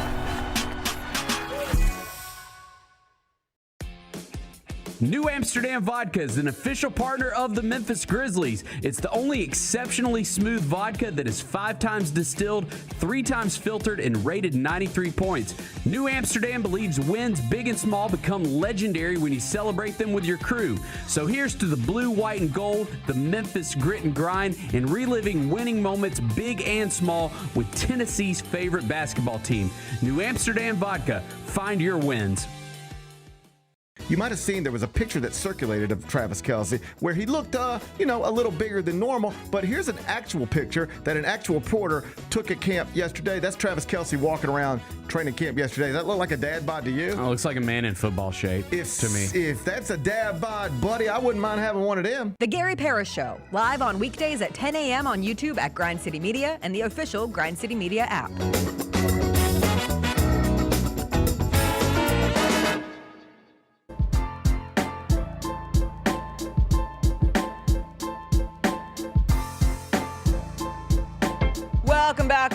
New Amsterdam Vodka is an official partner of the Memphis Grizzlies. It's the only exceptionally smooth vodka that is 5 times distilled, 3 times filtered, and rated 93 points. New Amsterdam believes wins big and small become legendary when you celebrate them with your crew. So here's to the blue, white, and gold, the Memphis grit and grind, and reliving winning moments big and small with Tennessee's favorite basketball team. New Amsterdam Vodka. Find your wins. You might have seen there was a picture that circulated of Travis Kelce where he looked, a little bigger than normal. But here's an actual picture that an actual reporter took at camp yesterday. That's Travis Kelce walking around training camp yesterday. Does that look like a dad bod to you? Oh, looks like a man in football shape to me. If that's a dad bod, buddy, I wouldn't mind having one of them. The Gary Parrish Show, live on weekdays at 10 a.m. on YouTube at Grind City Media and the official Grind City Media app.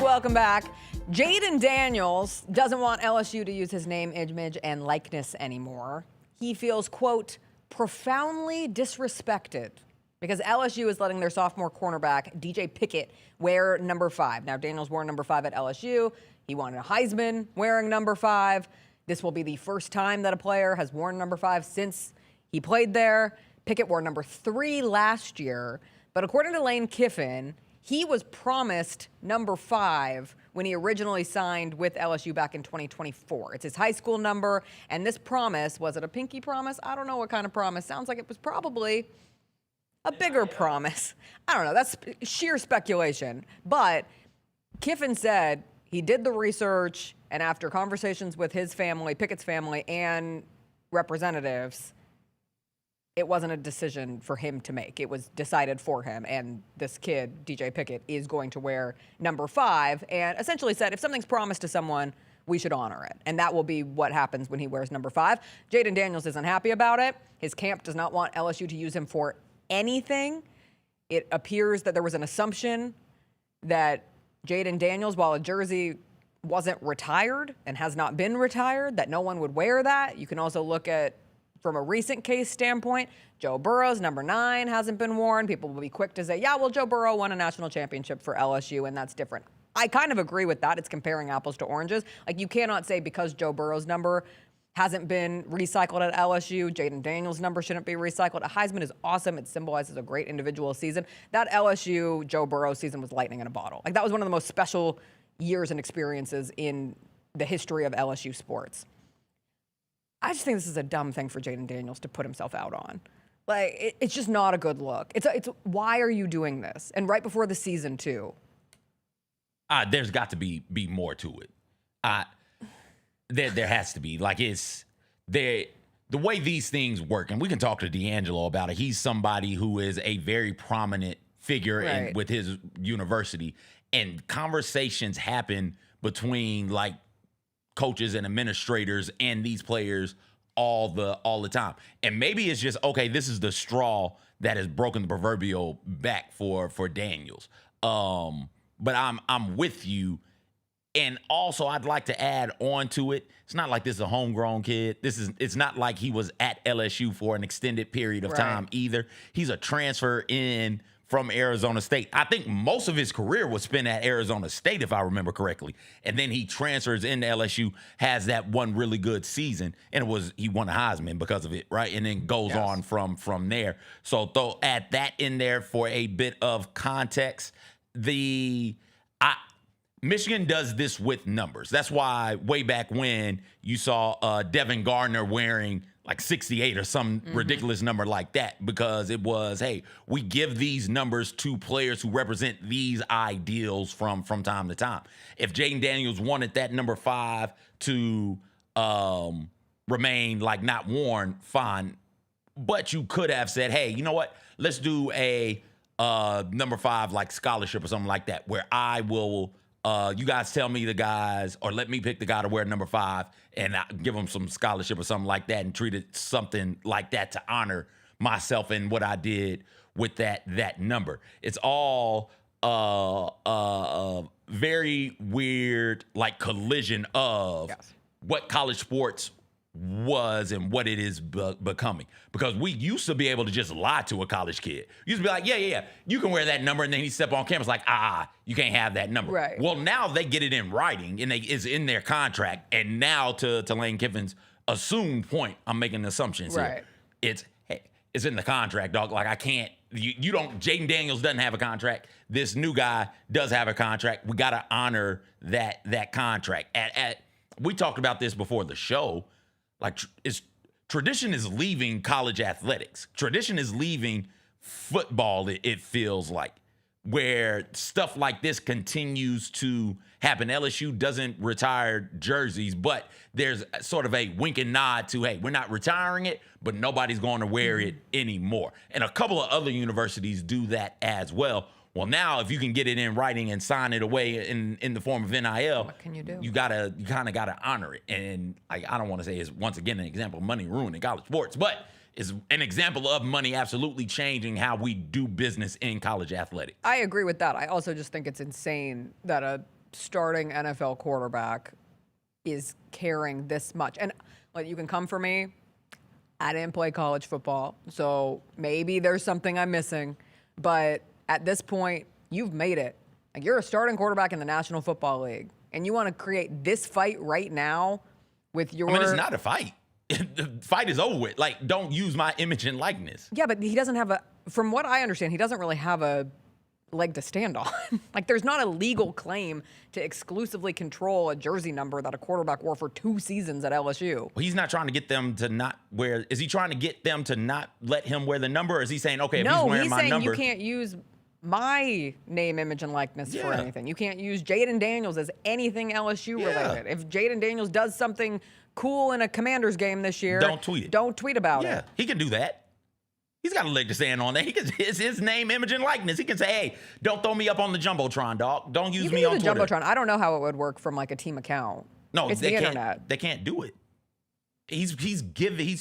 Welcome back. Jayden Daniels doesn't want LSU to use his name, image, and likeness anymore. He feels, quote, profoundly disrespected because LSU is letting their sophomore cornerback, DJ Pickett, wear number 5. Now, Daniels wore number 5 at LSU. He won a Heisman wearing number 5. This will be the first time that a player has worn number 5 since he played there. Pickett wore number 3 last year. But according to Lane Kiffin, he was promised number 5 when he originally signed with LSU back in 2024. It's his high school number, and this promise, was it a pinky promise? I don't know what kind of promise. Sounds like it was probably a bigger promise. I don't know. That's sheer speculation. But Kiffin said he did the research, and after conversations with his family, Pickett's family, and representatives, it wasn't a decision for him to make. It was decided for him. And this kid, DJ Pickett, is going to wear number 5 and essentially said, if something's promised to someone, we should honor it. And that will be what happens when he wears number 5. Jayden Daniels isn't happy about it. His camp does not want LSU to use him for anything. It appears that there was an assumption that Jayden Daniels, while a jersey wasn't retired and has not been retired, that no one would wear that. You can also look at, from a recent case standpoint, Joe Burrow's number 9 hasn't been worn. People will be quick to say, yeah, well, Joe Burrow won a national championship for LSU, and that's different. I kind of agree with that. It's comparing apples to oranges. Like, you cannot say because Joe Burrow's number hasn't been recycled at LSU, Jayden Daniels' number shouldn't be recycled. A Heisman is awesome. It symbolizes a great individual season. That LSU Joe Burrow season was lightning in a bottle. Like, that was one of the most special years and experiences in the history of LSU sports. I just think this is a dumb thing for Jayden Daniels to put himself out on. Like, it's just not a good look. It's why are you doing this? And right before the season, too. There's got to be more to it. There has to be. Like, it's the way these things work, and we can talk to D'Angelo about it. He's somebody who is a very prominent figure with his university, and conversations happen between, like, coaches and administrators and these players all the time. And maybe it's just, okay, this is the straw that has broken the proverbial back for Daniels. But I'm with you. And also, I'd like to add on to it. It's not like this is a homegrown kid. It's not like he was at LSU for an extended period of time either. He's a transfer in from Arizona State. I think most of his career was spent at Arizona State, if I remember correctly. And then he transfers into LSU, has that one really good season, and he won a Heisman because of it, right? And then goes on from there. So add that in there for a bit of context. Michigan does this with numbers. That's why way back when you saw Devin Gardner wearing like 68 or some ridiculous number like that, because it was, hey, we give these numbers to players who represent these ideals from time to time. If Jayden Daniels wanted that number 5 to remain like not worn, fine. But you could have said, hey, you know what? Let's do a number 5 like scholarship or something like that, where I will you guys tell me the guys, or let me pick the guy to wear number 5 and I give him some scholarship or something like that, and treat it something like that to honor myself and what I did with that number. It's all very weird, like collision of what college sports was and what it is becoming. Because we used to be able to just lie to a college kid. You used to be like, yeah, you can wear that number, and then he step on campus like, you can't have that number. Right. Well, now they get it in writing, and it's in their contract. And now, to Lane Kiffin's assumed point, I'm making assumptions here. It's in the contract, dog. Like, I can't. You don't. Jayden Daniels doesn't have a contract. This new guy does have a contract. We got to honor that contract. We talked about this before the show. Like, tradition is leaving college athletics. Tradition is leaving football, it feels like, where stuff like this continues to happen. LSU doesn't retire jerseys, but there's sort of a wink and nod to, hey, we're not retiring it, but nobody's going to wear it anymore. And a couple of other universities do that as well. Well, now if you can get it in writing and sign it away in the form of NIL, what can you do? You kind of gotta honor it. And I don't want to say it's once again an example of money ruining college sports, but it's an example of money absolutely changing how we do business in college athletics. I agree with that. I also just think it's insane that a starting NFL quarterback is caring this much. And like, you can come for me. I didn't play college football, so maybe there's something I'm missing, but at this point, you've made it. Like, you're a starting quarterback in the National Football League, and you want to create this fight right now with your... I mean, it's not a fight. The fight is over with. Like, don't use my image and likeness. Yeah, but he doesn't have from what I understand, he doesn't really have a leg to stand on. Like, there's not a legal claim to exclusively control a jersey number that a quarterback wore for 2 seasons at LSU. Well, he's not trying to get them to not wear... Is he trying to get them to not let him wear the number, or is he saying, okay, if he's wearing my number... No, he's saying you can't use my name, image, and likeness for anything. You can't use Jayden Daniels as anything LSU related. If Jayden Daniels does something cool in a Commanders game this year, don't tweet it. Don't tweet about it. Yeah, he can do that. He's got a leg to stand on that. It's his name, image, and likeness. He can say, hey, don't throw me up on the Jumbotron, dog. Don't use me on Twitter. Jumbotron. I don't know how it would work from like a team account. No, it's the internet. They can't do it. He's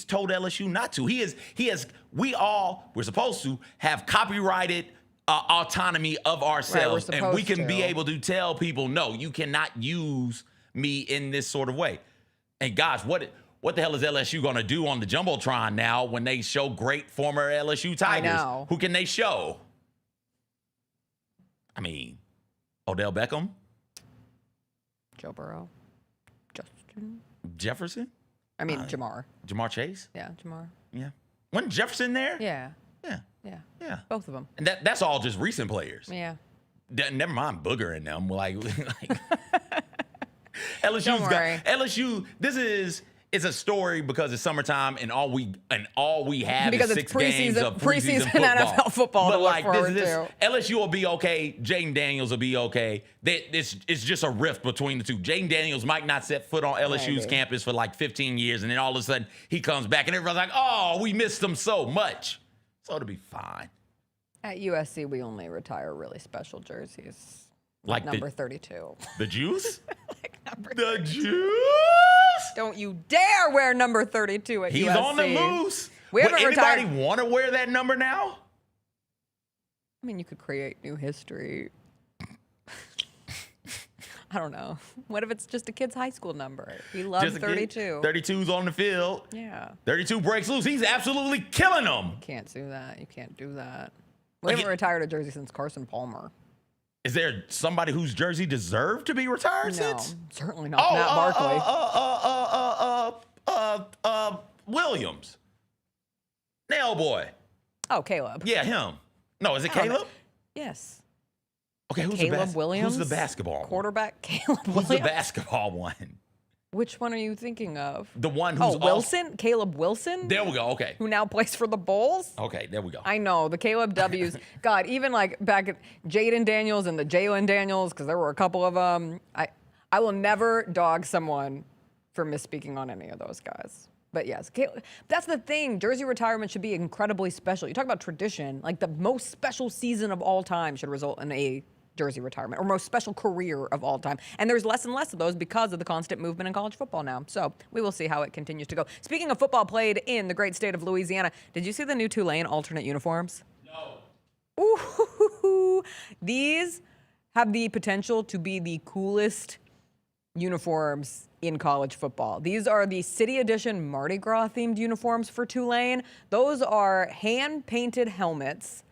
told LSU not to. We're supposed to have copyrighted autonomy of ourselves, and we can be able to tell people, no, you cannot use me in this sort of way. And gosh, what the hell is LSU going to do on the Jumbotron now when they show great former LSU Tigers? I know. Who can they show? I mean, Odell Beckham? Joe Burrow? Justin? Jefferson? I mean, Jamar. Jamar Chase? Yeah, Jamar. Yeah. Wasn't Jefferson there? Yeah. Yeah. Both of them. And that's all just recent players. Yeah. Never mind Booger in them. Like LSU's Don't worry. LSU. It's a story because it's summertime and all we have because is 6 games of preseason NFL football. But to like look forward this, to. LSU will be okay. Jayden Daniels will be okay. It's just a rift between the two. Jayden Daniels might not set foot on LSU's campus for like 15 years, and then all of a sudden he comes back and everybody's like, "Oh, we missed him so much." So it'll be fine. At USC, we only retire really special jerseys. Like number 32. The Juice? Like number the 32. Juice? Don't you dare wear number 32 at USC. He's on the loose. We Would haven't anybody retired. want to wear that number now? I mean, you could create new history. I don't know. What if it's just a kid's high school number? He loves 32. 32's on the field. Yeah. 32 breaks loose. He's absolutely killing them. You can't do that. You can't do that. We haven't retired a jersey since Carson Palmer. Is there somebody whose jersey deserved to be retired since? Certainly not Matt Barkley. Williams. Nail boy. Oh, Caleb. Yeah, him. No, is it Caleb? Yes. Okay, Caleb Williams. Who's the basketball one? Quarterback Caleb Who's Williams. the basketball one? Which one are you thinking of? The one who's Wilson? Caleb Wilson? There we go. Okay. Who now plays for the Bulls? Okay, there we go. I know, the Caleb W's. God, even like back at Jayden Daniels and the Jalen Daniels, because there were a couple of them. I will never dog someone for misspeaking on any of those guys. But yes, that's the thing. Jersey retirement should be incredibly special. You talk about tradition, like the most special season of all time should result in a jersey retirement, or most special career of all time. And there's less and less of those because of the constant movement in college football now. So we will see how it continues to go. Speaking of football played in the great state of Louisiana, did you see the new Tulane alternate uniforms? No. Ooh, these have the potential to be the coolest uniforms in college football. These are the City Edition Mardi Gras themed uniforms for Tulane. Those are hand-painted helmets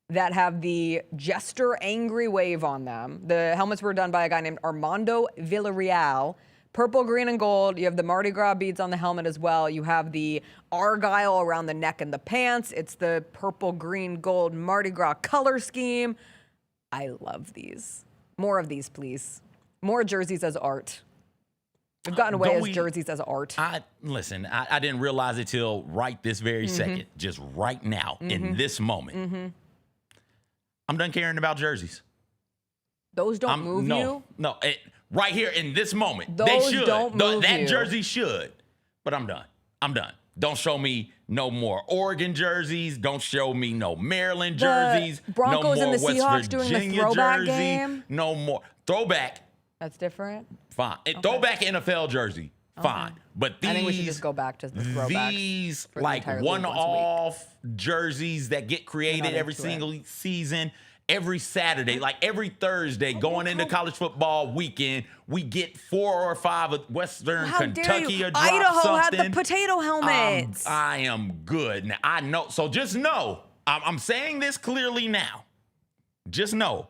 that have the Jester Angry Wave on them. The helmets were done by a guy named Armando Villarreal. Purple, green, and gold. You have the Mardi Gras beads on the helmet as well. You have the Argyle around the neck and the pants. It's the purple, green, gold Mardi Gras color scheme. I love these. More of these, please. More jerseys as art. We've gotten away as jerseys as art. Listen, I didn't realize it till right this very second, just right now, in this moment. I'm done caring about jerseys. Those don't move you? No, right here in this moment. Those they should. don't move that you. jersey should. But I'm done. I'm done. Don't show me no more Oregon jerseys. Don't show me no Maryland jerseys. Broncos no more and the West Seahawks doing the Virginia throwback jersey. game? No more. Throwback. That's different? Fine. Throwback NFL jersey. Fine. But these, I think we should just go back to the throwbacks. These for the like entire league once a week. one-off jerseys that get created every single season, every Saturday, like every Thursday, going into college football weekend, we get 4 or 5 of Western Kentucky or drop Idaho something. had the potato helmets. I am good. Now, I know. So just know, I'm saying this clearly now. Just know,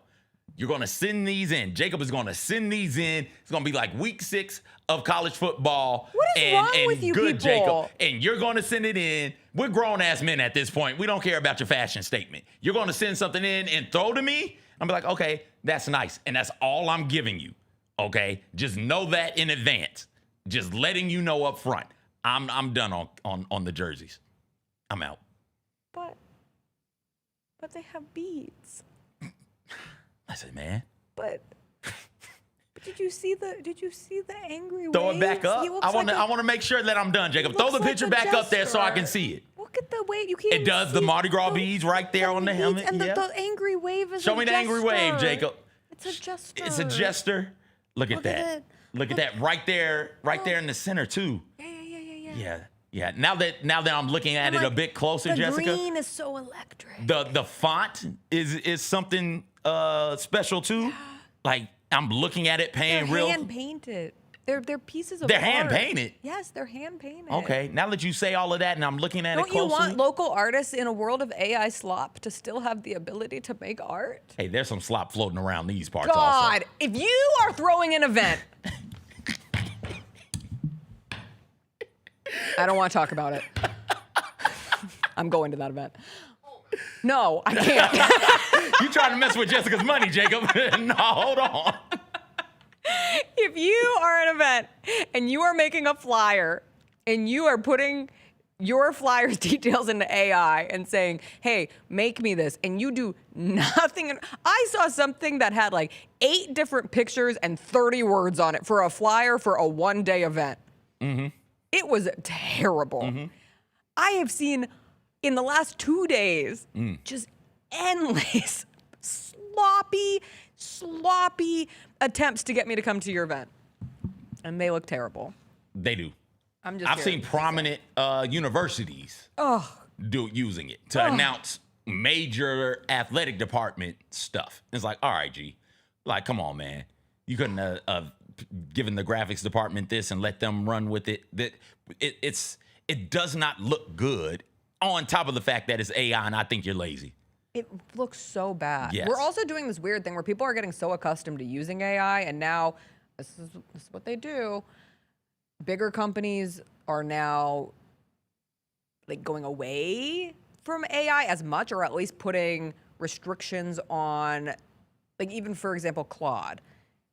you're going to send these in. Jacob is going to send these in. It's going to be like week 6 of college football. What is wrong with you good, people? Jacob. And you're going to send it in. We're grown-ass men at this point. We don't care about your fashion statement. You're going to send something in and throw to me. I'm like, okay, that's nice. And that's all I'm giving you, okay? Just know that in advance. Just letting you know up front. I'm done on the jerseys. I'm out. But they have beads. Listen, man. But did you see the angry Throw waves? it back up. I want to make sure that I'm done, Jacob. Throw the picture back up there so I can see it. Look at the way you can't. It does the Mardi Gras beads right there on the helmet. And yeah. the angry wave is Show me the angry wave, Jacob. It's a jester. It's a jester. Look at that. Look at that right there in the center too. Yeah. Now that I'm looking at it a bit closer, Jessica. The green is so electric. The font is something special too. Like I'm looking at it, paying real. Hand painted. They're pieces of They're art. hand painted. Yes, they're hand painted. Okay, now that you say all of that and I'm looking at it closely. Don't you want local artists in a world of AI slop to still have the ability to make art? Hey, there's some slop floating around these parts also. God, if you are throwing an event, I don't want to talk about it. I'm going to that event. No, I can't. You trying to mess with Jessica's money, Jacob? No, hold on. If you are an event and you are making a flyer and you are putting your flyer's details into AI and saying, hey, make me this, and you do nothing. I saw something that had like 8 different pictures and 30 words on it for a flyer for a one-day event. Mm-hmm. It was terrible. Mm-hmm. I have seen in the last 2 days just endless sloppy attempts to get me to come to your event. And they look terrible. They do. I've seen prominent universities using it to announce major athletic department stuff. It's like, all right, G, like, come on, man. You couldn't have given the graphics department this and let them run with it. It does not look good on top of the fact that it's AI and I think you're lazy. It looks so bad. Yes. We're also doing this weird thing where people are getting so accustomed to using AI, and now this is what they do. Bigger companies are now like going away from AI as much, or at least putting restrictions on Like even, for example, Claude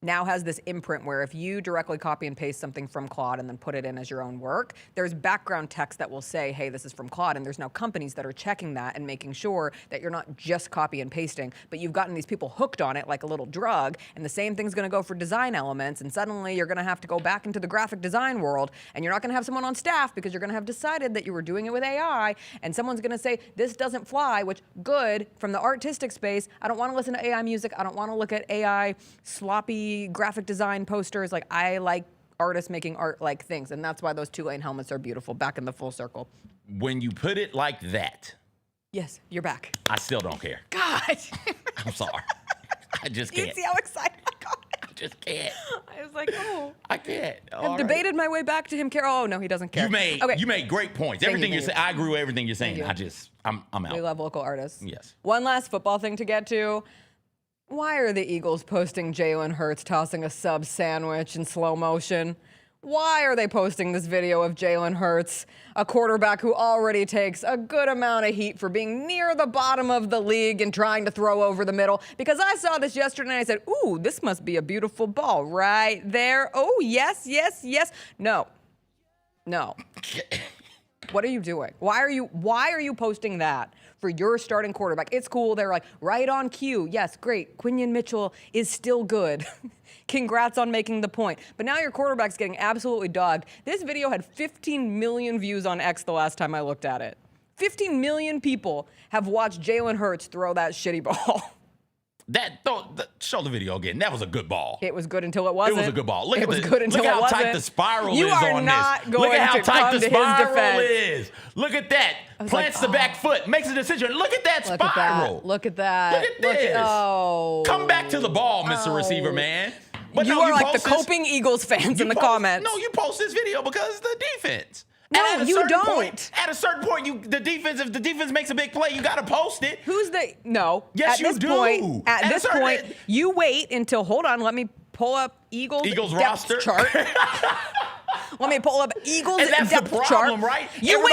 now has this imprint where if you directly copy and paste something from Claude and then put it in as your own work, there's background text that will say, hey, this is from Claude. And there's now companies that are checking that and making sure that you're not just copy and pasting, but you've gotten these people hooked on it like a little drug. And the same thing's going to go for design elements. And suddenly you're going to have to go back into the graphic design world, and you're not going to have someone on staff because you're going to have decided that you were doing it with AI. And someone's going to say, this doesn't fly, which good from the artistic space. I don't want to listen to AI music. I don't want to look at AI sloppy graphic design posters. Like, I like artists making art like things, and that's why those Tulane helmets are beautiful. Back in the full circle. When you put it like that, yes, you're back. I still don't care. God. I'm sorry. I just can't. You see how excited I got? I just can't. I was like, oh. I can't. I've debated my way back to him care. Oh no, he doesn't care. You made great points. Everything you're saying, I agree with everything you're saying. I'm out. We love local artists. Yes. One last football thing to get to. Why are the Eagles posting Jalen Hurts tossing a sub sandwich in slow motion? Why are they posting this video of Jalen Hurts, a quarterback who already takes a good amount of heat for being near the bottom of the league and trying to throw over the middle? Because I saw this yesterday and I said, ooh, this must be a beautiful ball right there. Oh, yes, yes, yes. No. What are you doing? Why are you posting that for your starting quarterback? It's cool. They're like, right on cue. Yes, great. Quinion Mitchell is still good. Congrats on making the point. But now your quarterback's getting absolutely dogged. This video had 15 million views on X the last time I looked at it. 15 million people have watched Jalen Hurts throw that shitty ball. Show the video again. That was a good ball. It was good until it wasn't. It was a good ball. Look at how tight the spiral you is are on not this. Going Look at how to tight come the to his spiral defense. is. Look at that. Plants the back foot. Makes a decision. Look at that spiral. Look at that. Look at this. Come back to the ball, Mr. Receiver Man. But you are like the coping Eagles fans in the comments. No, you post this video because of the defense. No, you don't. At a certain point, if the defense makes a big play, you got to post it. No. Yes, you do. At this point, you wait until, hold on, let me pull up Eagles depth roster chart. Let me pull up Eagles and that's depth the problem, chart. right? You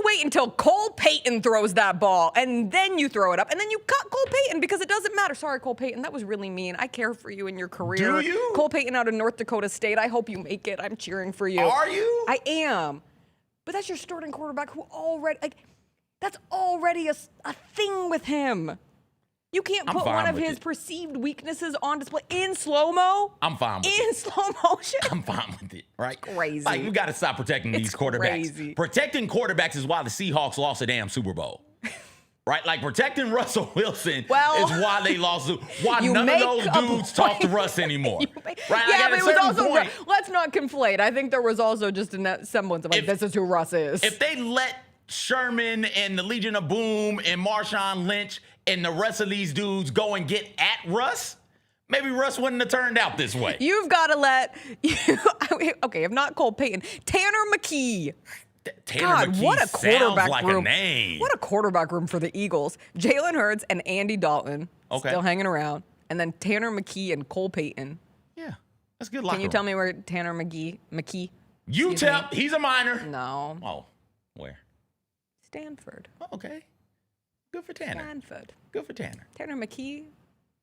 wait until Cole Payton throws that ball, and then you throw it up, and then you cut Cole Payton because it doesn't matter. Sorry, Cole Payton, that was really mean. I care for you in your career. Do you? Cole Payton out of North Dakota State. I hope you make it. I'm cheering for you. Are you? I am. But that's your starting quarterback who that's already a thing with him. You can't put one of his perceived weaknesses on display in slow-mo. I'm fine with it. In slow motion. I'm fine with it, right? Crazy. Like, we got to stop protecting these quarterbacks. Crazy. Protecting quarterbacks is why the Seahawks lost a damn Super Bowl. Right? Like, protecting Russell Wilson is why they lost. Why none of those dudes talk to Russ anymore. Right? Yeah, but it was also, let's not conflate. I think there was also just a semblance of, this is who Russ is. If they let Sherman and the Legion of Boom and Marshawn Lynch and the rest of these dudes go and get at Russ, maybe Russ wouldn't have turned out this way. You've got to okay, if not Cole Payton, Tanner McKee. Tanner McKee what a quarterback like room. A name. What a quarterback room for the Eagles. Jalen Hurts and Andy Dalton still hanging around. And then Tanner McKee and Cole Payton. Yeah, that's good. Can you tell me where Tanner McKee? You tell. He's a minor. No. Oh, where? Stanford. Oh, okay. Good for Tanner. Stanford. Good for Tanner. Tanner McKee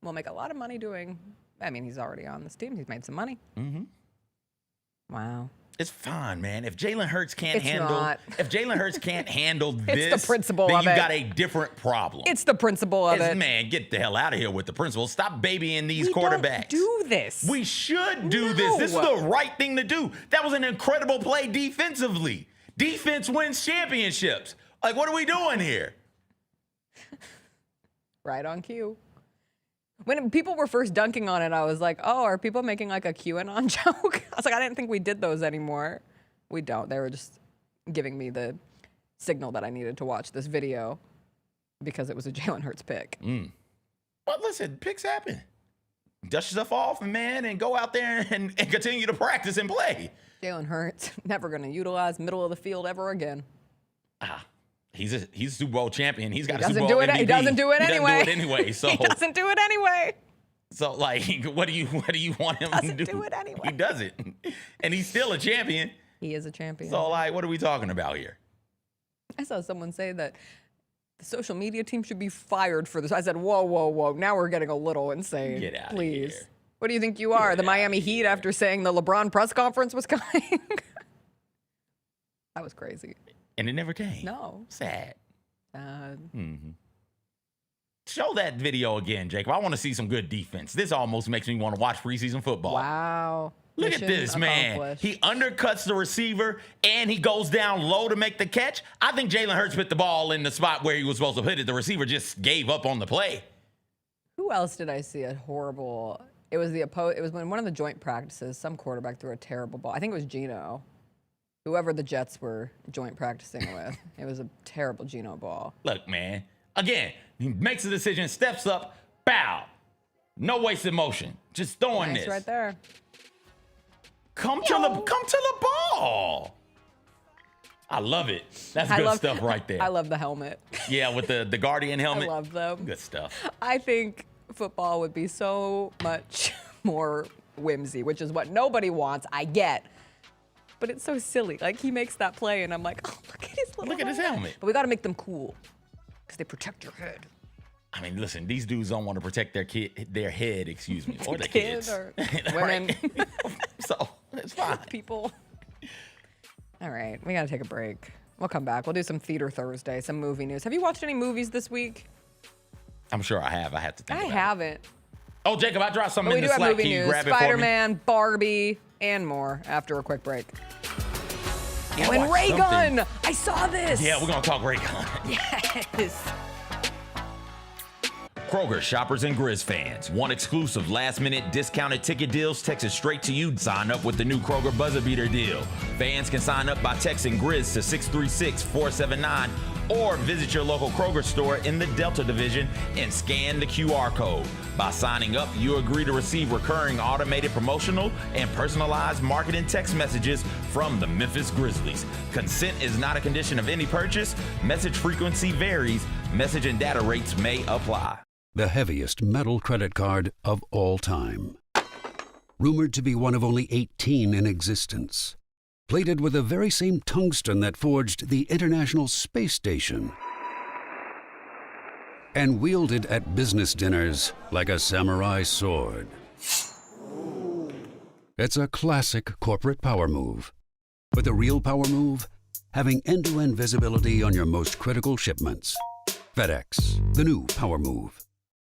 will make a lot of money he's already on this team. He's made some money. Mm-hmm. Wow. It's fine, man. If Jalen Hurts can't handle this, it's the principle then of you it. got a different problem. It's the principle of it. Man, get the hell out of here with the principle. Stop babying these quarterbacks. Don't do this. We should do this. This is the right thing to do. That was an incredible play defensively. Defense wins championships. Like, what are we doing here? Right on cue. When people were first dunking on it, I was like, oh, are people making like a QAnon joke? I was like, I didn't think we did those anymore. We don't. They were just giving me the signal that I needed to watch this video because it was a Jalen Hurts pick. Well, listen, picks happen. Dust yourself off, and go out there and continue to practice and play. Jalen Hurts, never going to utilize middle of the field ever again. He's a Super Bowl champion. He's got a Super Bowl MVP. He doesn't do it anyway. He doesn't do it anyway. So he doesn't do it anyway. So like, what do you want him to do? Doesn't do it anyway. He doesn't, and he's still a champion. He is a champion. So like, what are we talking about here? I saw someone say that The social media team should be fired for this. I said, whoa, whoa, whoa. Now we're getting a little insane. Get out Please. of here. What do you think you are? The Miami Heat after saying the LeBron press conference was coming? That was crazy. And it never came. No. Sad. Mm-hmm. Show that video again, Jacob. I want to see some good defense. This almost makes me want to watch preseason football. Wow. Look at this, man. He undercuts the receiver, and he goes down low to make the catch. I think Jalen Hurts put the ball in the spot where he was supposed to hit it. The receiver just gave up on the play. Who else did I see a horrible? It was it was when one of the joint practices, some quarterback threw a terrible ball. I think it was Geno. Whoever the Jets were joint practicing with. It was a terrible Geno ball. Look, man. Again, he makes a decision, steps up, bow. No wasted motion. Just throwing Nice this. right there. Come to the ball. I love it. That's good stuff right there. I love the helmet. Yeah, with the Guardian helmet. I love them. Good stuff. I think football would be so much more whimsy, which is what nobody wants. I get. But it's so silly. Like, he makes that play, and I'm like, oh, look at his helmet. But we got to make them cool because they protect your head. I mean, listen, these dudes don't want to protect their head, excuse me, or their kids. Or women. So, it's fine. People. All right, we got to take a break. We'll come back. We'll do some Theater Thursday, some movie news. Have you watched any movies this week? I'm sure I have. I have to think about it. I haven't. Oh, Jacob, I dropped something But in we the do have Slack. movie Can you news. grab it for me? Spider-Man, Barbie, and more after a quick break. Yeah, And watch Raygun! something. I saw this! Yeah, we're going to talk Raygun. Yes! Kroger shoppers and Grizz fans. Want exclusive last-minute discounted ticket deals texted straight to you? Sign up with the new Kroger Buzzer Beater deal. Fans can sign up by texting Grizz to 636-479 or visit your local Kroger store in the Delta Division and scan the QR code. By signing up, you agree to receive recurring automated promotional and personalized marketing text messages from the Memphis Grizzlies. Consent is not a condition of any purchase. Message frequency varies. Message and data rates may apply. The heaviest metal credit card of all time. Rumored to be one of only 18 in existence. Plated with the very same tungsten that forged the International Space Station. And wielded at business dinners like a samurai sword. It's a classic corporate power move. But the real power move? Having end-to-end visibility on your most critical shipments. FedEx, the new power move.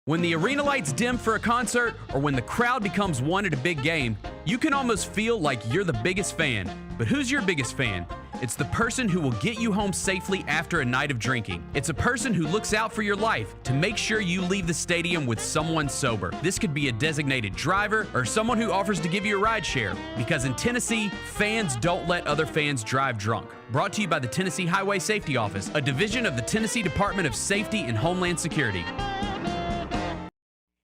When the arena lights dim for a concert, or when the crowd becomes one at a big game, you can almost feel like you're the biggest fan. But who's your biggest fan? It's the person who will get you home safely after a night of drinking. It's a person who looks out for your life to make sure you leave the stadium with someone sober. This could be a designated driver or someone who offers to give you a ride share. Because in Tennessee, fans don't let other fans drive drunk. Brought to you by the Tennessee Highway Safety Office, a division of the Tennessee Department of Safety and Homeland Security.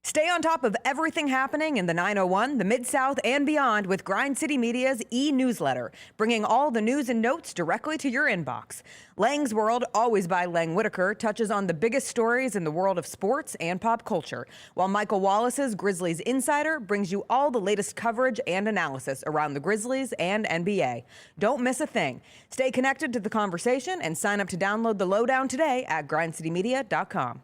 Stay on top of everything happening in the 901, the Mid-South, and beyond with Grind City Media's e-newsletter, bringing all the news and notes directly to your inbox. Lang's World, always by Lang Whitaker, touches on the biggest stories in the world of sports and pop culture, while Michael Wallace's Grizzlies Insider brings you all the latest coverage and analysis around the Grizzlies and NBA. Don't miss a thing. Stay connected to the conversation and sign up to download the lowdown today at grindcitymedia.com.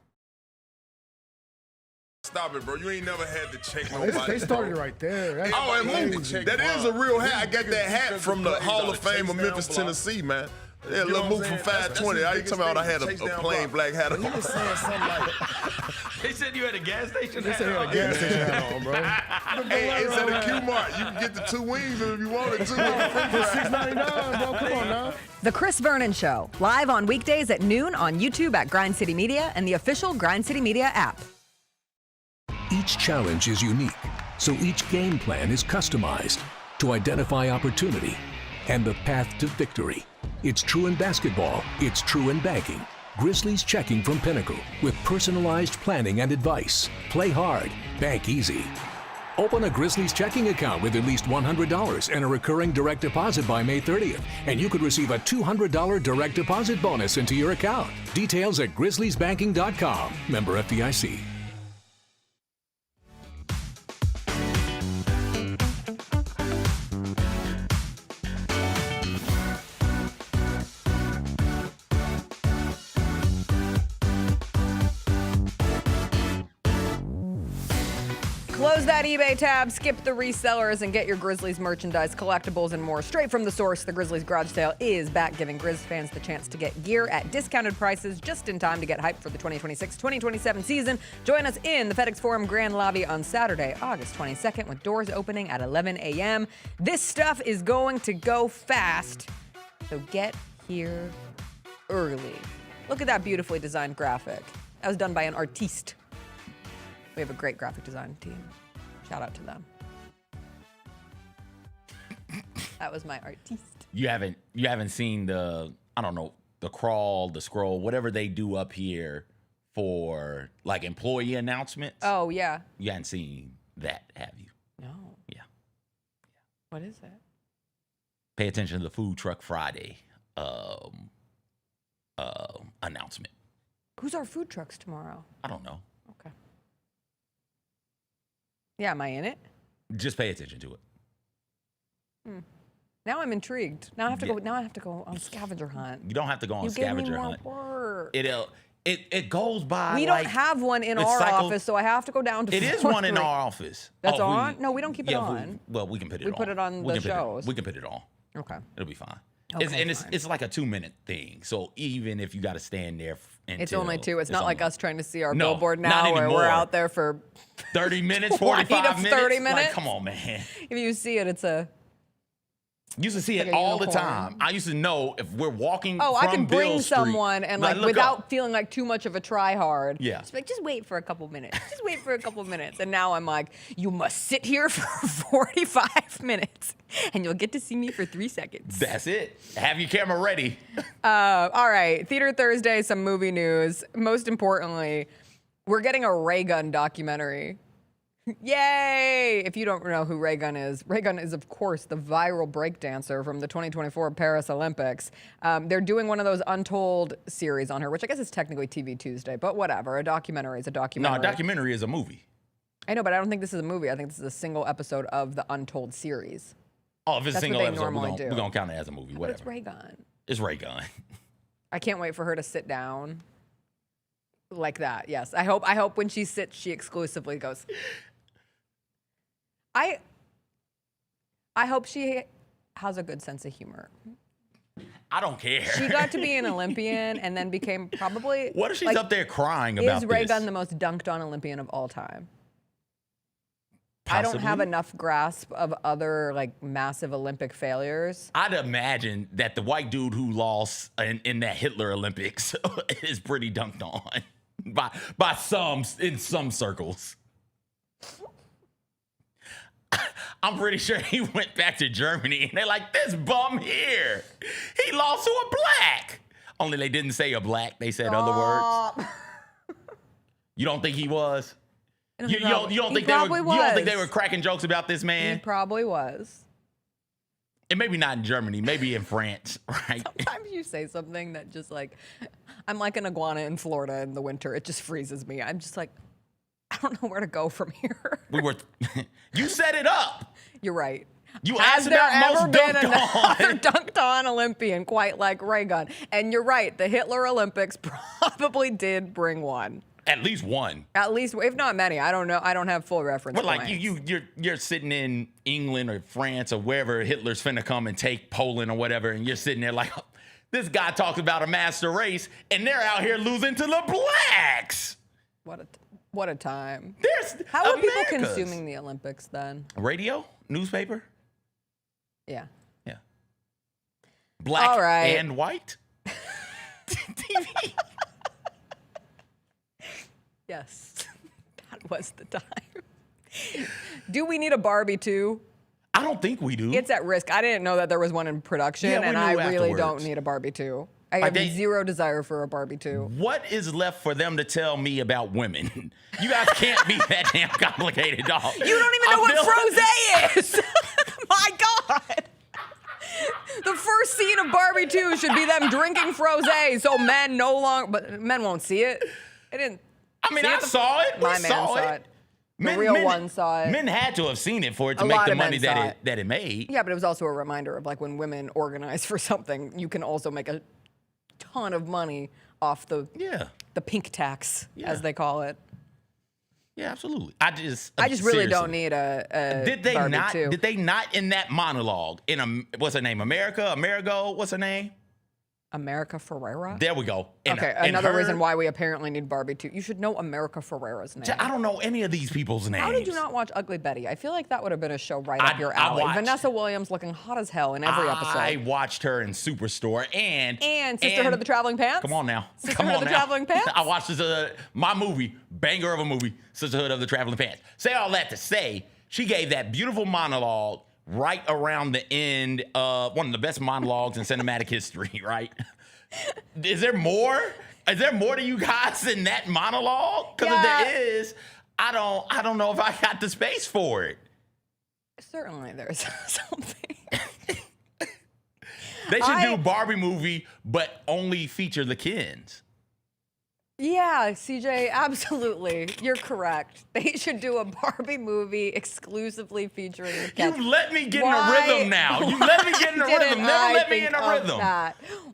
Stop it, bro. You ain't never had to check nobody. They started right there. That's crazy. That is a real hat. I got that hat from the Hall of Fame of Memphis, Tennessee, man. Yeah, a little move from 520. I talking about I had a plain black hat on. He was saying something like, They said you had a gas station they said he had a gas station hat on, bro. Hey, it's at the Q-Mart. You can get the 2 wings if you wanted to. For $6.99, bro. Come on now. The Chris Vernon Show, live on weekdays at noon on YouTube at Grind City Media and the official Grind City Media app. Each challenge is unique, so each game plan is customized to identify opportunity and the path to victory. It's true in basketball, it's true in banking. Grizzlies Checking from Pinnacle with personalized planning and advice. Play hard, bank easy. Open a Grizzlies checking account with at least $100 and a recurring direct deposit by May 30th, and you could receive a $200 direct deposit bonus into your account. Details at grizzliesbanking.com. Member FDIC. Close that eBay tab, skip the resellers, and get your Grizzlies merchandise, collectibles, and more straight from the source. The Grizzlies Garage Sale is back, giving Grizz fans the chance to get gear at discounted prices just in time to get hyped for the 2026-2027 season. Join us in the FedEx Forum Grand Lobby on Saturday, August 22nd, with doors opening at 11 a.m. This stuff is going to go fast, so get here early. Look at that beautifully designed graphic. That was done by an artiste. We have a great graphic design team. Shout out to them. That was my artiste. You haven't seen the crawl, the scroll, whatever they do up here for like employee announcements. Oh yeah. You haven't seen that, have you? No. Yeah. What is it? Pay attention to the Food Truck Friday announcement. Who's our food trucks tomorrow? I don't know. Okay. Yeah, am I in it? Just pay attention to it. Now I'm intrigued. Now I have to go. Now I have to go on scavenger hunt. You don't have to go on scavenger hunt. Work. It goes by. We don't have one in our office, so I have to go down to. It is one in our office. That's on? No, we don't keep it on. We can put it on. We put it on the shows. We can put it on. Okay. It'll be fine. Okay, it's like a 2-minute thing. So even if you got to stand there until... It's only 2. It's not like us trying to see our No, billboard not now where anymore. we're out there for 30 minutes, 45 minutes. 30 minutes. Like, come on, man. If you see it, it's a... Used to see it like a all the unicorn. time. I used to know if we're walking Oh, from I can bring Bill Street, someone and like look without up. feeling like too much of a try hard. Yeah. Just wait for a couple minutes. Just wait for a couple minutes. And now I'm like, you must sit here for 45 minutes and you'll get to see me for 3 seconds. That's it. Have your camera ready. All right. Theater Thursday, some movie news. Most importantly, we're getting a Raygun documentary. Yay! If you don't know who Raygun is, of course, the viral breakdancer from the 2024 Paris Olympics. They're doing one of those Untold series on her, which I guess is technically TV Tuesday, but whatever. A documentary is a documentary. No, a documentary is a movie. I know, but I don't think this is a movie. I think this is a single episode of the Untold series. Oh, if it's a That's single what they episode, normally we're do. going to count it as a movie. But Whatever. it's Raygun. It's Raygun. I can't wait for her to sit down like that. Yes, I hope when she sits, she exclusively goes. I hope she has a good sense of humor. I don't care. She got to be an Olympian and then became probably. What if she's up there crying about this? Is Raygun the most dunked on Olympian of all time? Possibly. I don't have enough grasp of other like massive Olympic failures. I'd imagine that the white dude who lost in that Hitler Olympics is pretty dunked on by some in some circles. I'm pretty sure he went back to Germany and they're like, this bum here, he lost to a black. Only they didn't say a black, they said other words. You don't think he was? You don't think they were cracking jokes about this man? He probably was. And maybe not in Germany, maybe in France, right? Sometimes you say something that just like, I'm like an iguana in Florida in the winter. It just freezes me. I'm just like, I don't know where to go from here. You set it up. You're right. You Has asked there about ever most been dunked another on. dunked on Olympian quite like Raygun? And you're right. The Hitler Olympics probably did bring one. At least one. At least, if not many. I don't know. I don't have full reference. But like points. you're sitting in England or France or wherever Hitler's finna come and take Poland or whatever, and you're sitting there like, this guy talks about a master race, and they're out here losing to the blacks. What a time. How are people consuming the Olympics then? Radio? Newspaper? Yeah. Yeah. Black All right. and white? TV? Yes. That was the time. Do we need a Barbie too? I don't think we do. It's at risk. I didn't know that there was one in production, Yeah, we and I knew really afterwards. don't need a Barbie 2. I have zero desire for a Barbie 2. What is left for them to tell me about women? You guys can't be that damn complicated, dog. You don't even know what frosé is. My God. The first scene of Barbie 2 should be them drinking frosé, so men no longer, but men won't see it. I didn't. I mean, I saw it. My man saw it. The real one saw it. Men had to have seen it for it to A make lot the of men money saw that it made. Yeah, but it was also a reminder of like when women organize for something, you can also make a ton of money off the pink tax, as they call it. Yeah, absolutely. I just really don't need a Did they Barbie not? 2. Did they not in that monologue what's her name? Amerigo? What's her name? America Ferrera? There we go. Another reason why we apparently need Barbie 2. You should know America Ferrera's name. I don't know any of these people's names. How did you not watch Ugly Betty? I feel like that would have been a show right up your alley. Vanessa Williams looking hot as hell in every episode. I watched her in Superstore and Sisterhood of the Traveling Pants. Come on now. Sisterhood of the Traveling Pants. I watched my movie, banger of a movie, Sisterhood of the Traveling Pants. Say all that to say, she gave that beautiful monologue right around the end of one of the best monologues in cinematic history, right? Is there more? Is there more to you guys in that monologue? Because if there is, I don't know if I got the space for it. Certainly there's something. They should do Barbie movie, but only feature the Kens. Yeah, CJ, absolutely. You're correct. They should do a Barbie movie exclusively featuring the Kens. You let me get in a rhythm now. You let me get in a rhythm. Never let me in a rhythm.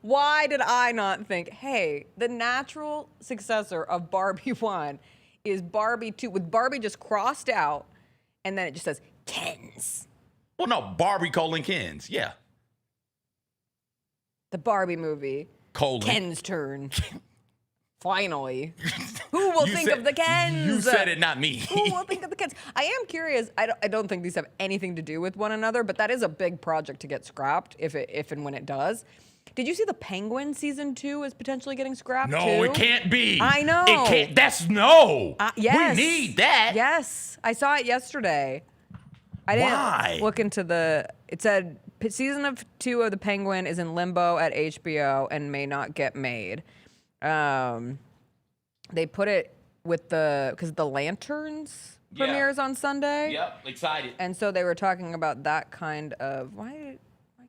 Why did I not think, hey, the natural successor of Barbie 1 is Barbie 2, with Barbie just crossed out, and then it just says Kens. Well, no, Barbie : Kens. Yeah. The Barbie movie. Ken's turn. Finally. Who will think of the Kens? You said it, not me. Who will think of the Kens? I am curious. I don't think these have anything to do with one another, but that is a big project to get scrapped if and when it does. Did you see the Penguin season 2 is potentially getting scrapped No, too? it can't be. I know. It can't. That's no. Yes. We need that. Yes. I saw it yesterday. I didn't look into it said season 2 of the Penguin is in limbo at HBO and may not get made. They put it with because the Lanterns premieres on Sunday. Yep, excited. And so they were talking about that kind of why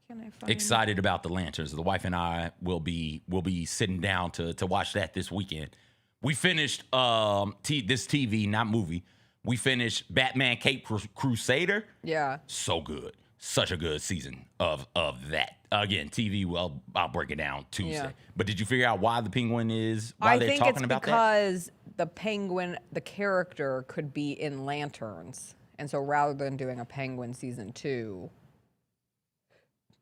can't I find excited about the Lanterns. The wife and I will be sitting down to watch that this weekend. We finished this TV, not movie. We finished Batman Caped Crusader. Yeah. So good. Such a good season of that. Again, TV, well, I'll break it down Tuesday. Yeah. But did you figure out why the Penguin is, why they're talking about that? I think it's because the Penguin, the character, could be in Lanterns. And so rather than doing a Penguin season 2,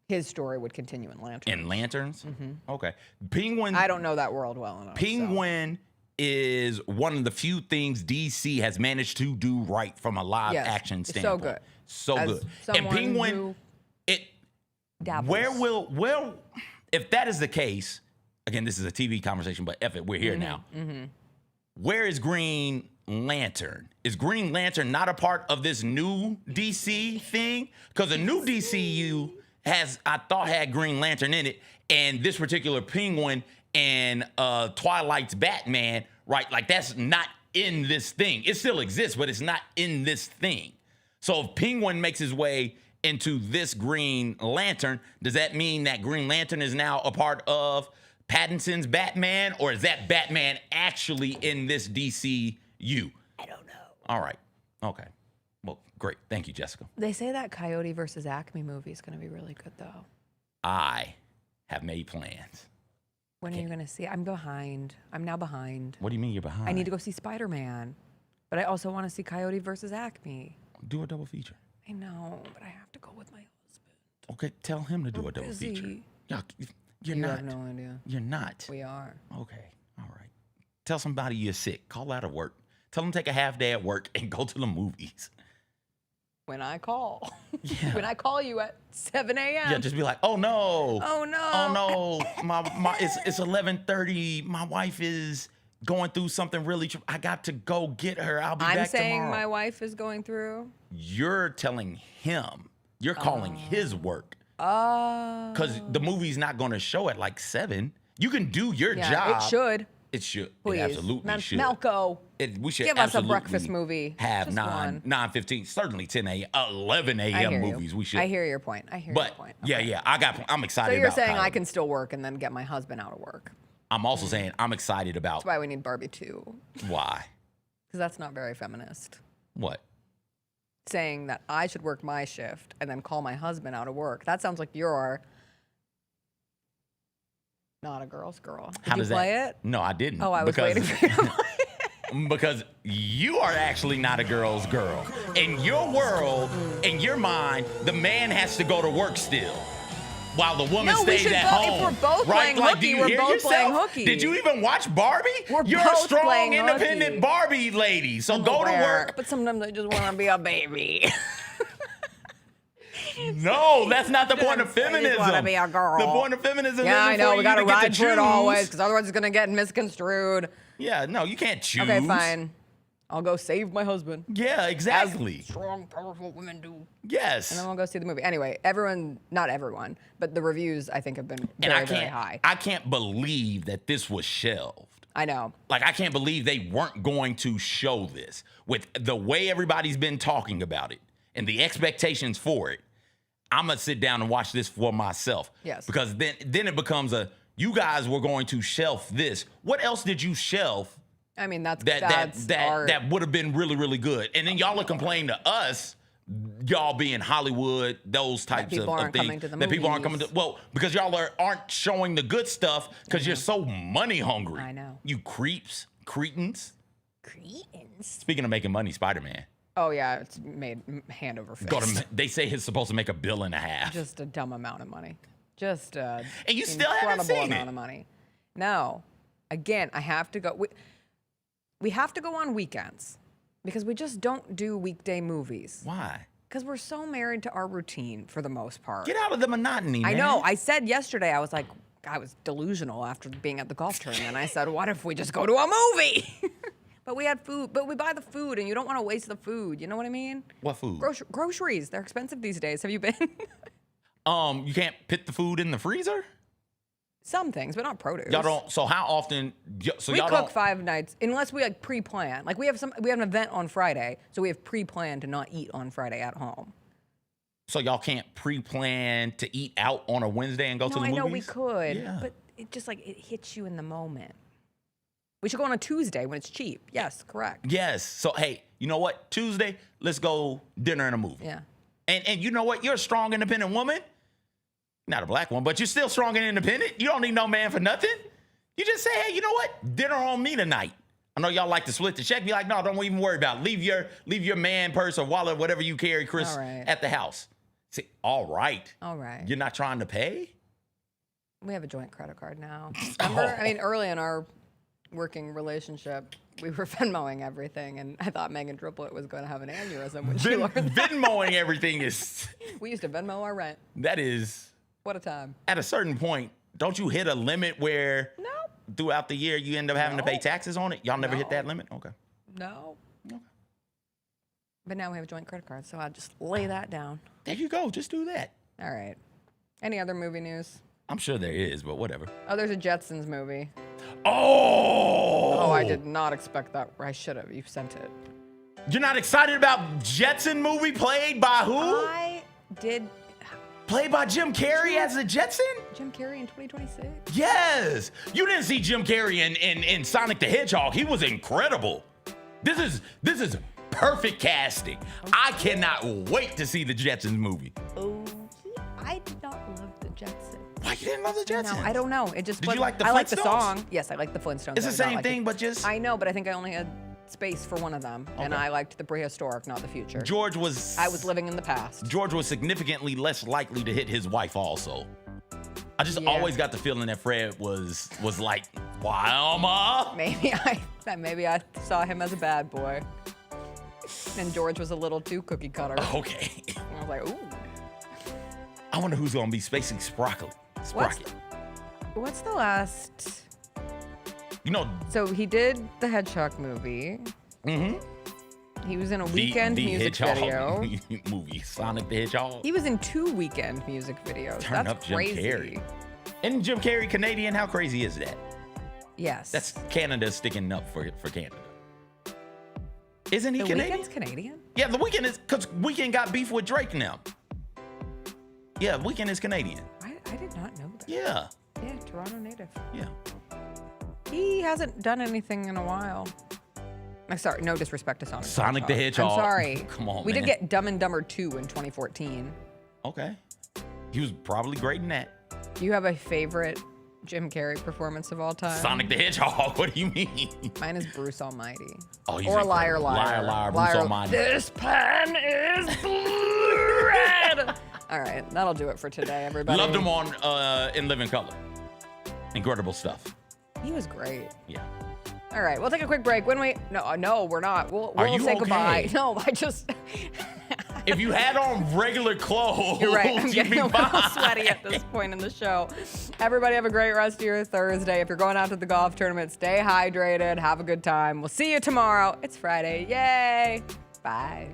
his story would continue in Lanterns. In Lanterns? Mm-hmm. Okay. Penguin. I don't know that world well enough. Penguin is one of the few things DC has managed to do right from a live action standpoint. So good. So good. And Penguin, if that is the case, again, this is a TV conversation, but F it, we're here now. Mm-hmm. Where is Green Lantern? Is Green Lantern not a part of this new DC thing? Because the new DCU had Green Lantern in it, and this particular Penguin and Twilight's Batman, right? Like that's not in this thing. It still exists, but it's not in this thing. So if Penguin makes his way into this Green Lantern, does that mean that Green Lantern is now a part of Pattinson's Batman, or is that Batman actually in this DCU? I don't know. All right. Okay. Well, great. Thank you, Jessica. They say that Coyote versus Acme movie is going to be really good, though. I have made plans. When are you going to see it? I'm behind. I'm now behind. What do you mean you're behind? I need to go see Spider-Man, but I also want to see Coyote versus Acme. Do a double feature. I know, but I have to go with my husband. Okay, tell him to do a double feature. You're not. You have no idea. You're not. We are. Okay, all right. Tell somebody you're sick. Call out of work. Tell them to take a half day at work and go to the movies. When I call. Yeah. When I call you at 7 a.m. Yeah, just be like, oh no. Oh no. Oh no. It's 11:30. My wife is going through something really. I got to go get her. I'll be back tomorrow. I'm saying my wife is going through. You're telling him. You're calling his work. Oh. Because the movie's not going to show at like 7. You can do your job. It should. It should. Please. It absolutely should. Melko. We should give us a breakfast movie. Have 9:15, certainly 10 a.m., 11 a.m. movies. We should. I hear your point. Okay. Yeah. I'm excited. So you're about saying Coyote. I can still work and then get my husband out of work. I'm also saying I'm excited about. That's why we need Barbie 2. Why? Because that's not very feminist. What? Saying that I should work my shift and then call my husband out of work. That sounds like you're not a girl's girl. Did you play it? No, I didn't. Oh, I was waiting for you to play it. Because you are actually not a girl's girl. In your world, in your mind, the man has to go to work still, while the woman stays at home. If we're both playing hooky, we're both playing hooky. Did you even watch Barbie? You're a both strong, playing independent hooky. Barbie lady. So go to work. But sometimes I just want to be a baby. No, that's not the point of I feminism. just want to be a girl. The point of feminism Yeah, I is know. for We you got to to get ride to for it choose. always, because otherwise it's going to get misconstrued. Yeah, no, you can't choose. Okay, fine. I'll go save my husband. Yeah, exactly. As strong, powerful women do. Yes. And then we'll go see the movie. Anyway, not everyone, but the reviews I think have been very high. I can't believe that this was shelved. I know. Like, I can't believe they weren't going to show this with the way everybody's been talking about it and the expectations for it. I'm going to sit down and watch this for myself. Yes. Because then it becomes you guys were going to shelf this. What else did you shelf I mean, that's that would have been really, really good? And then y'all are complaining to us, y'all being Hollywood, those types of things. Coming to the that people aren't coming movies. to. Well, because y'all aren't showing the good stuff because you're so money hungry. I know. You creeps, cretins. Cretins. Speaking of making money, Spider-Man. Oh, yeah, it's made hand over fist. They say it's supposed to make $1.5 billion. Just a dumb amount of money. Just and you still haven't seen incredible amount of money. No. Again, I have to go. We have to go on weekends because we just don't do weekday movies. Why? Because we're so married to our routine for the most part. Get out of the monotony, man. I know. I said yesterday, I was like, I was delusional after being at the golf tournament. I said, what if we just go to a movie? But we had food, but we buy the food, and you don't want to waste the food. You know what I mean? What food? Groceries. They're expensive these days. Have you been? You can't put the food in the freezer? Some things, but not produce. Y'all don't. So how often? So we y'all cook don't, 5 nights unless we like pre-plan. Like we have an event on Friday, so we have pre-planned to not eat on Friday at home. So y'all can't pre-plan to eat out on a Wednesday and go to the movies? No, I know we could, Yeah. but it just like it hits you in the moment. We should go on a Tuesday when it's cheap. Yes, correct. Yes. So hey, you know what? Tuesday, let's go dinner and a movie. Yeah. And you know what? You're a strong, independent woman. Not a black one, but you're still strong and independent. You don't need no man for nothing. You just say, hey, you know what? Dinner on me tonight. I know y'all like to split the check. Be like, no, don't even worry about it. Leave your man purse or wallet, whatever you carry, Chris, at the house. Say, all right. All right. You're not trying to pay? We have a joint credit card now. Remember? I mean, early in our working relationship, we were Venmoing everything, and I thought Megan Triplett was going to have an aneurysm when she learned that. Venmoing everything is... We used to Venmo our rent. That is... What a time. At a certain point, don't you hit a limit where throughout the year you end up having to pay taxes on it? Y'all never hit that limit? Okay. No. But now we have a joint credit card, so I'll just lay that down. There you go. Just do that. All right. Any other movie news? I'm sure there is, but whatever. Oh, there's a Jetsons movie. Oh! Oh, I did not expect that. I should have. You sent it. You're not excited about Jetson movie played by who? I did. Played by Jim Carrey as a Jetson? Jim Carrey in 2026? Yes. You didn't see Jim Carrey in Sonic the Hedgehog. He was incredible. This is perfect casting. I cannot wait to see the Jetsons movie. Oh, I did not love the Jetsons. Why you didn't love the Jetsons? No, I don't know. It just Did you like the I like the Flintstones? song. Yes, I like the Flintstones. It's the I did not same like thing, but just... I know, but I think I only had space for one of them, and I liked the prehistoric, not the future. I was living in the past. George was significantly less likely to hit his wife also. I just always got the feeling that Fred was like, Wilma. Maybe I saw him as a bad boy. And George was a little too cookie cutter. Okay. And I was like, ooh. I wonder who's gonna be spacing Sprocket. What's the last? You know. So he did the Hedgehog movie. Mm-hmm. He was in a Weekend music video. Movie, Sonic the Hedgehog. He was in 2 Weekend music videos. Turn That's up Jim crazy. Carrey. Isn't Jim Carrey Canadian? How crazy is that? Yes. That's Canada sticking up for Canada. Isn't he The Canadian? Weeknd's Canadian? Yeah, The Weeknd is, because Weeknd got beef with Drake now. Yeah, Weeknd is Canadian. I did not know that. Yeah. Yeah, Toronto native. Yeah. He hasn't done anything in a while. I'm sorry, no disrespect to Sonic. Sonic the Hedgehog. I'm sorry. Come on, We man. did get Dumb and Dumber 2 in 2014. Okay. He was probably great in that. Do you have a favorite Jim Carrey performance of all time? Sonic the Hedgehog. What do you mean? Mine is Bruce Almighty. Oh, or Liar, Liar. Liar, Liar, Bruce Almighty. This pen is red. All right, that'll do it for today, everybody. Loved him on In Living Color. Incredible stuff. He was great. Yeah. All right, we'll take a quick break. When we no, we're not. We'll you say okay? goodbye. No, I just. If you had on regular clothes, You're right. I'm you'd getting be a little fine. sweaty at this point in the show. Everybody have a great rest of your Thursday. If you're going out to the golf tournament, stay hydrated. Have a good time. We'll see you tomorrow. It's Friday. Yay. Bye.